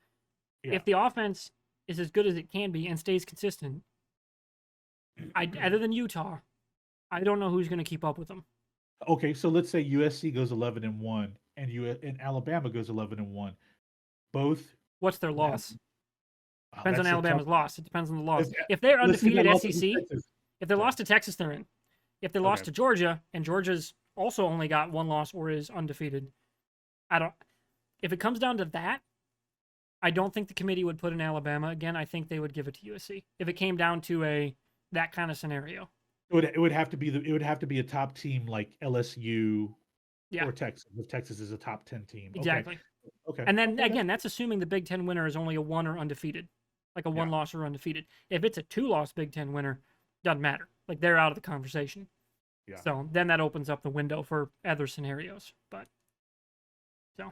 yeah. if the offense is as good as it can be and stays consistent, other than Utah, I don't know who's going to keep up with them. Okay, so let's say USC goes 11-1 and Alabama goes 11-1. Both What's their have, loss? Depends on that's a tough. Alabama's loss. It depends on the loss. If, If they're let's see undefeated that loss to SEC, Texas. if they Yeah. lost to Texas, they're in. If they lost Okay. to Georgia, and Georgia's also only got one loss or is undefeated, I don't. If it comes down to that, I don't think the committee would put in Alabama again. I think they would give it to USC if it came down to that kind of scenario. It would have to be it would have to be a top team like LSU Yeah, or Texas. If Texas is a top 10 team. exactly. Okay. And then Okay. again, that's assuming the Big Ten winner is only a one or undefeated, like a Yeah. one loss or undefeated. If it's a two-loss Big Ten winner, doesn't matter. Like, they're out of the conversation. Yeah. So then that opens up the window for other scenarios. But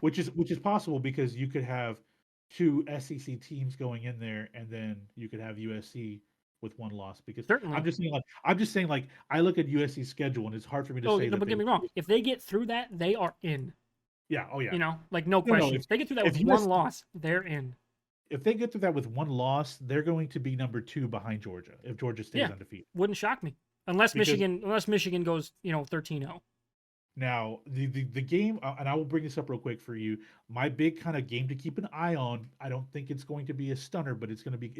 Which is possible because you could have two SEC teams going in there, and then you could have USC with one loss. Because certainly. I'm just saying like I look at USC's schedule, and it's hard for me to Oh, say no, that but get me wrong. If they get through that, they are in. Yeah. Oh yeah. You know, like, no No, question. if If they get through that if with one USC loss, they're in. if they get through that with one loss, they're going to be number 2 behind Georgia if Georgia stays Yeah. undefeated. Wouldn't shock me. Unless Because Michigan goes, 13-0. now the game, and I will bring this up real quick for you. My big kind of game to keep an eye on. I don't think it's going to be a stunner, but it's going to be.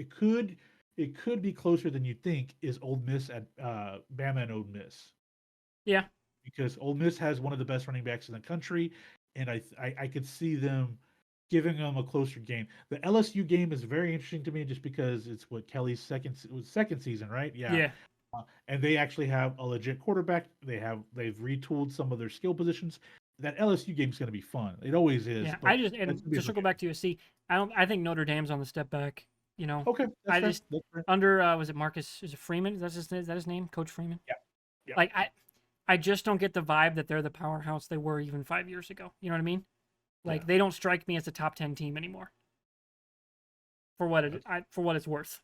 It could be closer than you think. Is Ole Miss at Bama and Ole Miss? Yeah. Because Ole Miss has one of the best running backs in the country, and I could see them giving them a closer game. The LSU game is very interesting to me just because it's what Kelly's second season, right? Yeah. Yeah. And they actually have a legit quarterback. They've retooled some of their skill positions. That LSU game is going to be fun. It always is. Yeah. But To circle back to USC, I think Notre Dame's on the step back. Okay, that's fair. Under was it Marcus? Is it Freeman? Is that his name? Coach Freeman. Yeah. Like, I just don't get the vibe that they're the powerhouse they were even 5 years ago. You know what I mean? Like, they don't strike me as a top 10 team anymore. For what it's worth.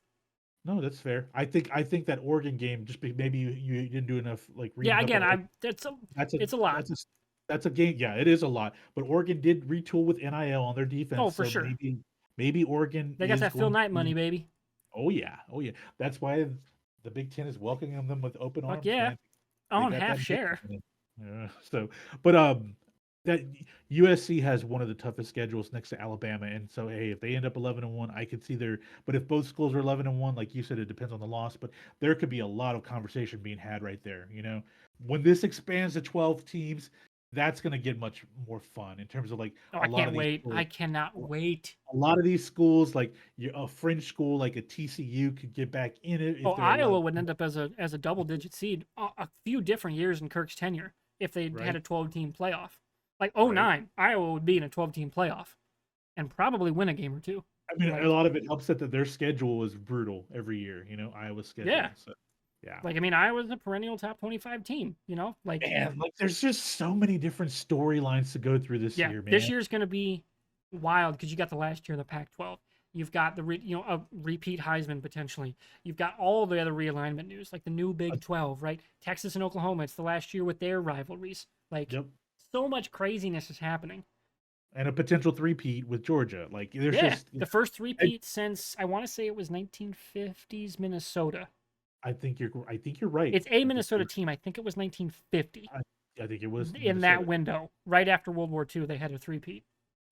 No, that's fair. I think that Oregon game maybe you didn't do enough like reading. Yeah, up again, on it's a lot. That's a game. Yeah, it is a lot. But Oregon did retool with NIL on their defense. Oh, for so sure. Maybe Oregon. They got is that Phil going Knight to- money, baby. Oh yeah. That's why the Big Ten is welcoming them with open arms. Fuck yeah. Man. I want They got half that share. business in it. Yeah. So, but that USC has one of the toughest schedules next to Alabama, and so hey, if they end up 11-1, I could see their. But if both schools are 11-1, like you said, it depends on the loss. But there could be a lot of conversation being had right there. When this expands to 12 teams, that's going to get much more fun in terms of like. Oh, I can't wait. I cannot wait. A lot of these schools, like a fringe school like a TCU, could get back in it. Oh, Iowa would end up as a double-digit seed a few different years in Kirk's tenure if they had a 12-team playoff. Like 09, Iowa would be in a 12-team playoff and probably win a game or two. I mean, a lot of it helps that their schedule is brutal every year. Iowa's schedule. Yeah. So, yeah. Like, I mean, Iowa's a perennial top 25 team. Like, man, like there's just so many different storylines to go through this year, man. This year's going to be wild because you got the last year of the Pac-12. You've got a repeat Heisman potentially. You've got all the other realignment news, like the new Big 12, right? Texas and Oklahoma. It's the last year with their rivalries. Like, so much craziness is happening. and a potential three-peat with Georgia. Like there's Yeah, just the first three-peat since I want to say it was 1950s Minnesota. I think you're right. It's a I think Minnesota you're, team. I think it was 1950. I, I think it was In that Minnesota. window, right after World War II, they had a three-peat.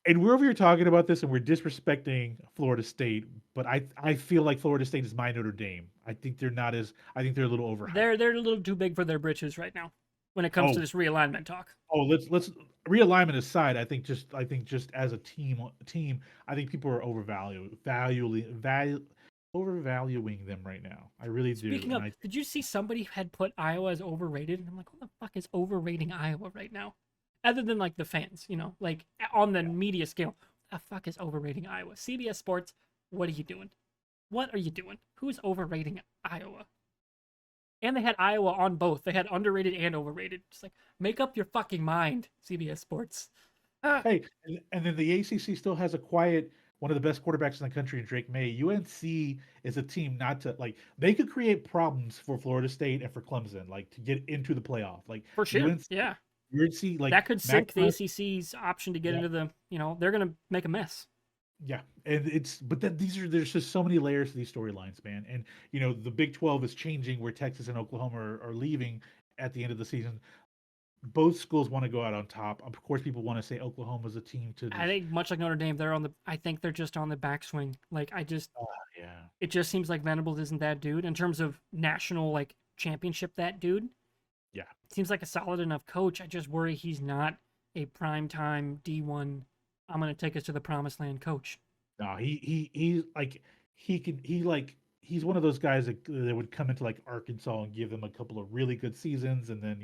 And we're over here talking about this, and we're disrespecting Florida State. But I feel like Florida State is my Notre Dame. I think they're not as. I think they're a little overhyped. They're a little too big for their britches right now when it comes to Oh, this realignment talk. let's realignment aside. I think just as a team, I think people are overvaluing them right now. I really do, Speaking and of, did you see somebody had put Iowa as overrated? And I'm like, what the fuck is overrating Iowa right now? Other than like the fans, like on the yeah. media scale, what the fuck is overrating Iowa? CBS Sports, what are you doing? What are you doing? Who's overrating Iowa? And they had Iowa on both. They had underrated and overrated. Just like, make up your fucking mind, CBS Sports. Ah, Hey, and then the ACC still has a quiet one of the best quarterbacks in the country in Drake May. UNC is a team not to like they could create problems for Florida State and for Clemson, like to get into the playoff. Like for sure. UNC, Yeah. UNC, like That could Mac sink the ACC's option to get yeah, into they're going to make a mess. yeah, and it's but then there's just so many layers to these storylines, man. And the Big 12 is changing where Texas and Oklahoma are leaving at the end of the season. Both schools want to go out on top. Of course, people want to say Oklahoma's a team to I just think much like Notre Dame, I think they're just on the backswing. Like yeah, it just seems like Venables isn't that dude in terms of national like championship. That dude yeah. seems like a solid enough coach. I just worry he's not a prime time D1. I'm gonna take us to the promised land coach. No, he's like he's one of those guys that would come into like Arkansas and give them a couple of really good seasons and then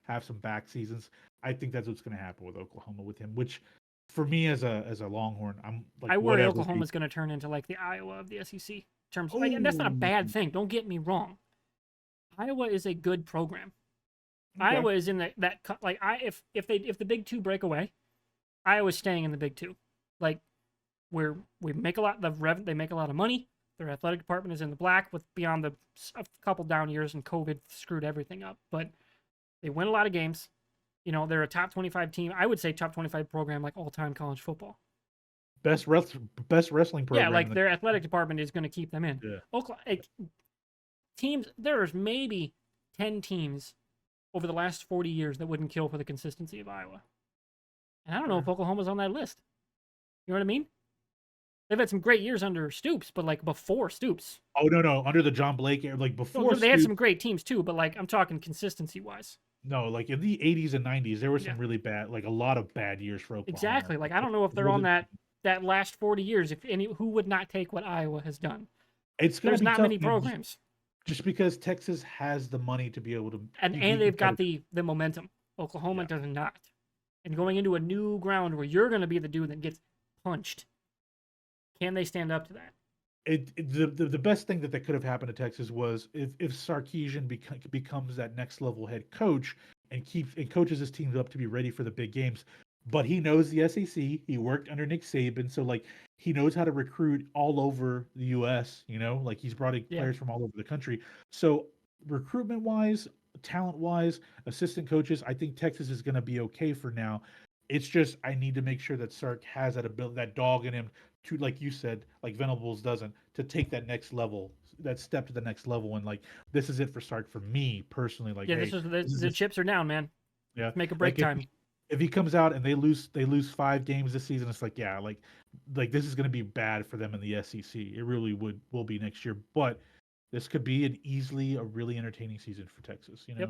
have some back seasons. I think that's what's going to happen with Oklahoma with him. Which for me as a Longhorn, I'm like I worry whatever. Oklahoma's gonna turn into like the Iowa of the SEC. In terms of, like, and that's not a Oh, bad thing. Don't get me wrong. Iowa is a good program. okay. Iowa is in like if the Big Two break away, Iowa's staying in the Big Two. Like we make a lot they make a lot of money. Their athletic department is in the black with beyond a couple down years and COVID screwed everything up. But they win a lot of games. They're a top 25 team. I would say top 25 program like all time college football. Best wrestling Yeah, program like in their athletic department is going to keep them in. yeah. Oklahoma teams. There's maybe 10 teams over the last 40 years that wouldn't kill for the consistency of Iowa. And I don't know if Oklahoma's on that list. You know what I mean? They've had some great years under Stoops, but like before Stoops. Oh no, under the John Blake era, like No, before they had Stoops, some great teams too, but like I'm talking consistency wise. no, like in the 80s and 90s, there were Yeah, some really bad, like a lot of bad years for Oklahoma. exactly. Like Like I don't know if it they're on wasn't. that last 40 years. If any, who would not take what Iowa has done? It's gonna There's be not tough, many man. programs, Just because Texas has the money to be able to and be they've got competitive. the momentum. Oklahoma Yeah. does not. And going into a new ground where you're going to be the dude that gets punched, can they stand up to that? The best thing that could have happened to Texas was if Sarkisian becomes that next level head coach and coaches his teams up to be ready for the big games. But he knows the SEC. He worked under Nick Saban, so like he knows how to recruit all over the U.S. Like he's brought in Yeah, players from all over the country. So recruitment wise, talent wise, assistant coaches, I think Texas is going to be okay for now. It's just I need to make sure that Sark has that ability, that dog in him to, like you said, like Venables doesn't, to take that next level, that step to the next level. And like this is it for Sark for me personally. Like, yeah. This hey, is this is the this, chips are down, man. yeah. Make a break Like time. if he comes out and they lose 5 games this season, it's like yeah, like this is going to be bad for them in the SEC. It really will be next year, but this could be a really entertaining season for Texas. Yep.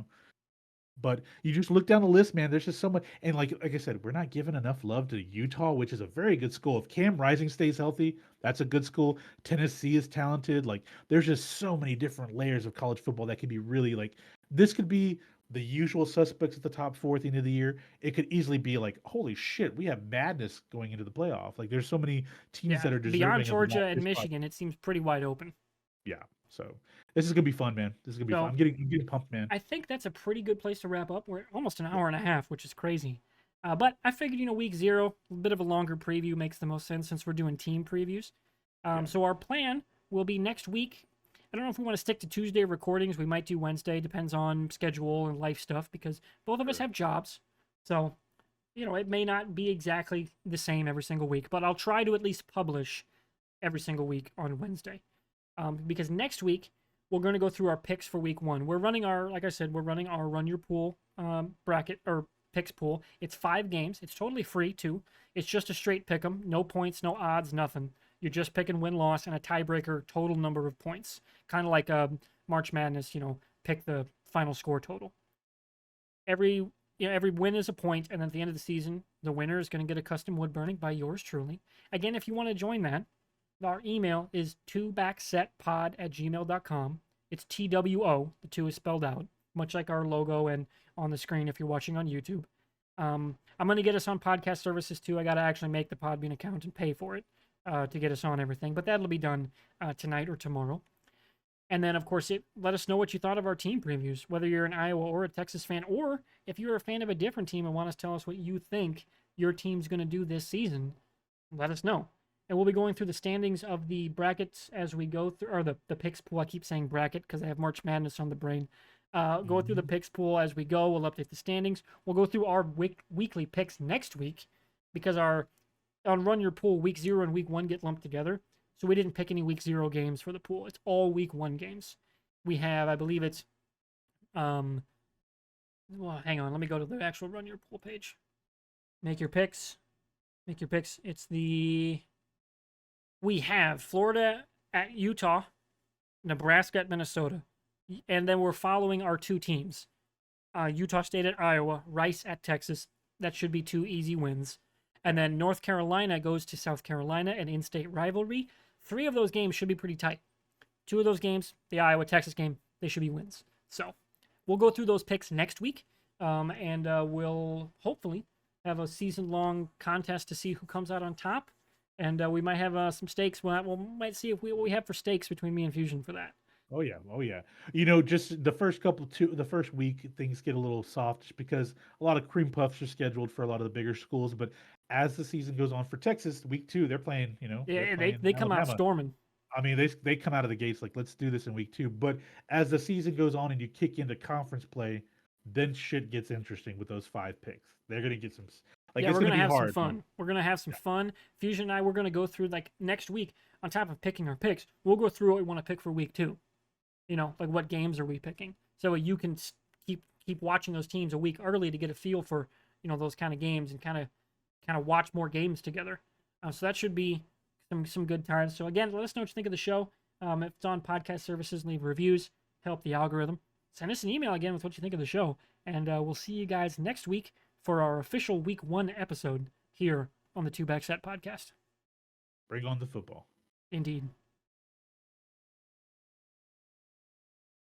But you just look down the list, man. There's just so much, and like I said, we're not giving enough love to Utah, which is a very good school. If Cam Rising stays healthy, that's a good school. Tennessee is talented. Like there's just so many different layers of college football that could be really like this could be the usual suspects at the top four at the end of the year. It could easily be like, holy shit, we have madness going into the playoff. Like there's so many teams Yeah, that are beyond deserving of the Georgia last and spot. Michigan, it seems pretty wide open. Yeah, so this is gonna be fun, man. This is gonna be fun. So I'm getting pumped, man. I think that's a pretty good place to wrap up. We're almost an hour and a half, which is crazy. But I figured, week 0, a bit of a longer preview makes the most sense since we're doing team previews. Yeah. So our plan will be next week. I don't know if we want to stick to Tuesday recordings. We might do Wednesday, depends on schedule and life stuff, because both of us have jobs. So it may not be exactly the same every single week, but I'll try to at least publish every single week on Wednesday. Because next week we're going to go through our picks for week one. We're running our, like I said, we're running our Run Your Pool bracket or picks pool. It's 5 games. It's totally free too. It's just a straight pick 'em, no points, no odds, nothing. You're just picking win loss and a tiebreaker total number of points, kind of like March Madness. Pick the final score total. Every win is a point, and then at the end of the season, the winner is going to get a custom wood burning by yours truly. Again, if you want to join that, our email is 2backsetpod@gmail.com. It's TWO. The 2 is spelled out, much like our logo and on the screen if you're watching on YouTube. I'm going to get us on podcast services too. I got to actually make the Podbean account and pay for it to get us on everything, but that'll be done tonight or tomorrow. And then, of course, let us know what you thought of our team previews, whether you're an Iowa or a Texas fan, or if you're a fan of a different team and want to tell us what you think your team's going to do this season, let us know. And we'll be going through the standings of the brackets as we go through, or the picks pool. I keep saying bracket because I have March Madness on the brain. Go through the picks pool as we go. We'll update the standings. We'll go through our weekly picks next week because on Run Your Pool, week 0 and week 1 get lumped together. So we didn't pick any week 0 games for the pool. It's all week 1 games. We have, I believe it's, well, hang on. Let me go to the actual Run Your Pool page. Make your picks. We have Florida at Utah, Nebraska at Minnesota. And then we're following our 2 teams. Utah State at Iowa, Rice at Texas. That should be 2 easy wins. And then North Carolina goes to South Carolina, an in-state rivalry. 3 of those games should be pretty tight. 2 of those games, the Iowa-Texas game, they should be wins. So we'll go through those picks next week, and we'll hopefully have a season-long contest to see who comes out on top. And we might have some stakes. We might see what we have for stakes between me and Fusion for that. Oh yeah, oh yeah. Just the first the first week, things get a little soft just because a lot of cream puffs are scheduled for a lot of the bigger schools. But as the season goes on for Texas, week 2, they're playing. Yeah, they're playing they come out Alabama. storming. I mean, they come out of the gates like, let's do this in week 2. But as the season goes on and you kick into conference play, then shit gets interesting with those 5 picks. They're gonna get some. Yeah, it's we're gonna be have hard, some fun. man. We're gonna have some fun. Fusion and I, we're gonna go through like next week. On top of picking our picks, we'll go through what we want to pick for week 2. Like what games are we picking? So you can keep watching those teams a week early to get a feel for those kind of games and kind of watch more games together. So that should be some good times. So again, let us know what you think of the show. If it's on podcast services, leave reviews, help the algorithm. Send us an email again with what you think of the show, and we'll see you guys next week for our official week 1 episode here on the 2 Back Set podcast. Bring on the football. Indeed.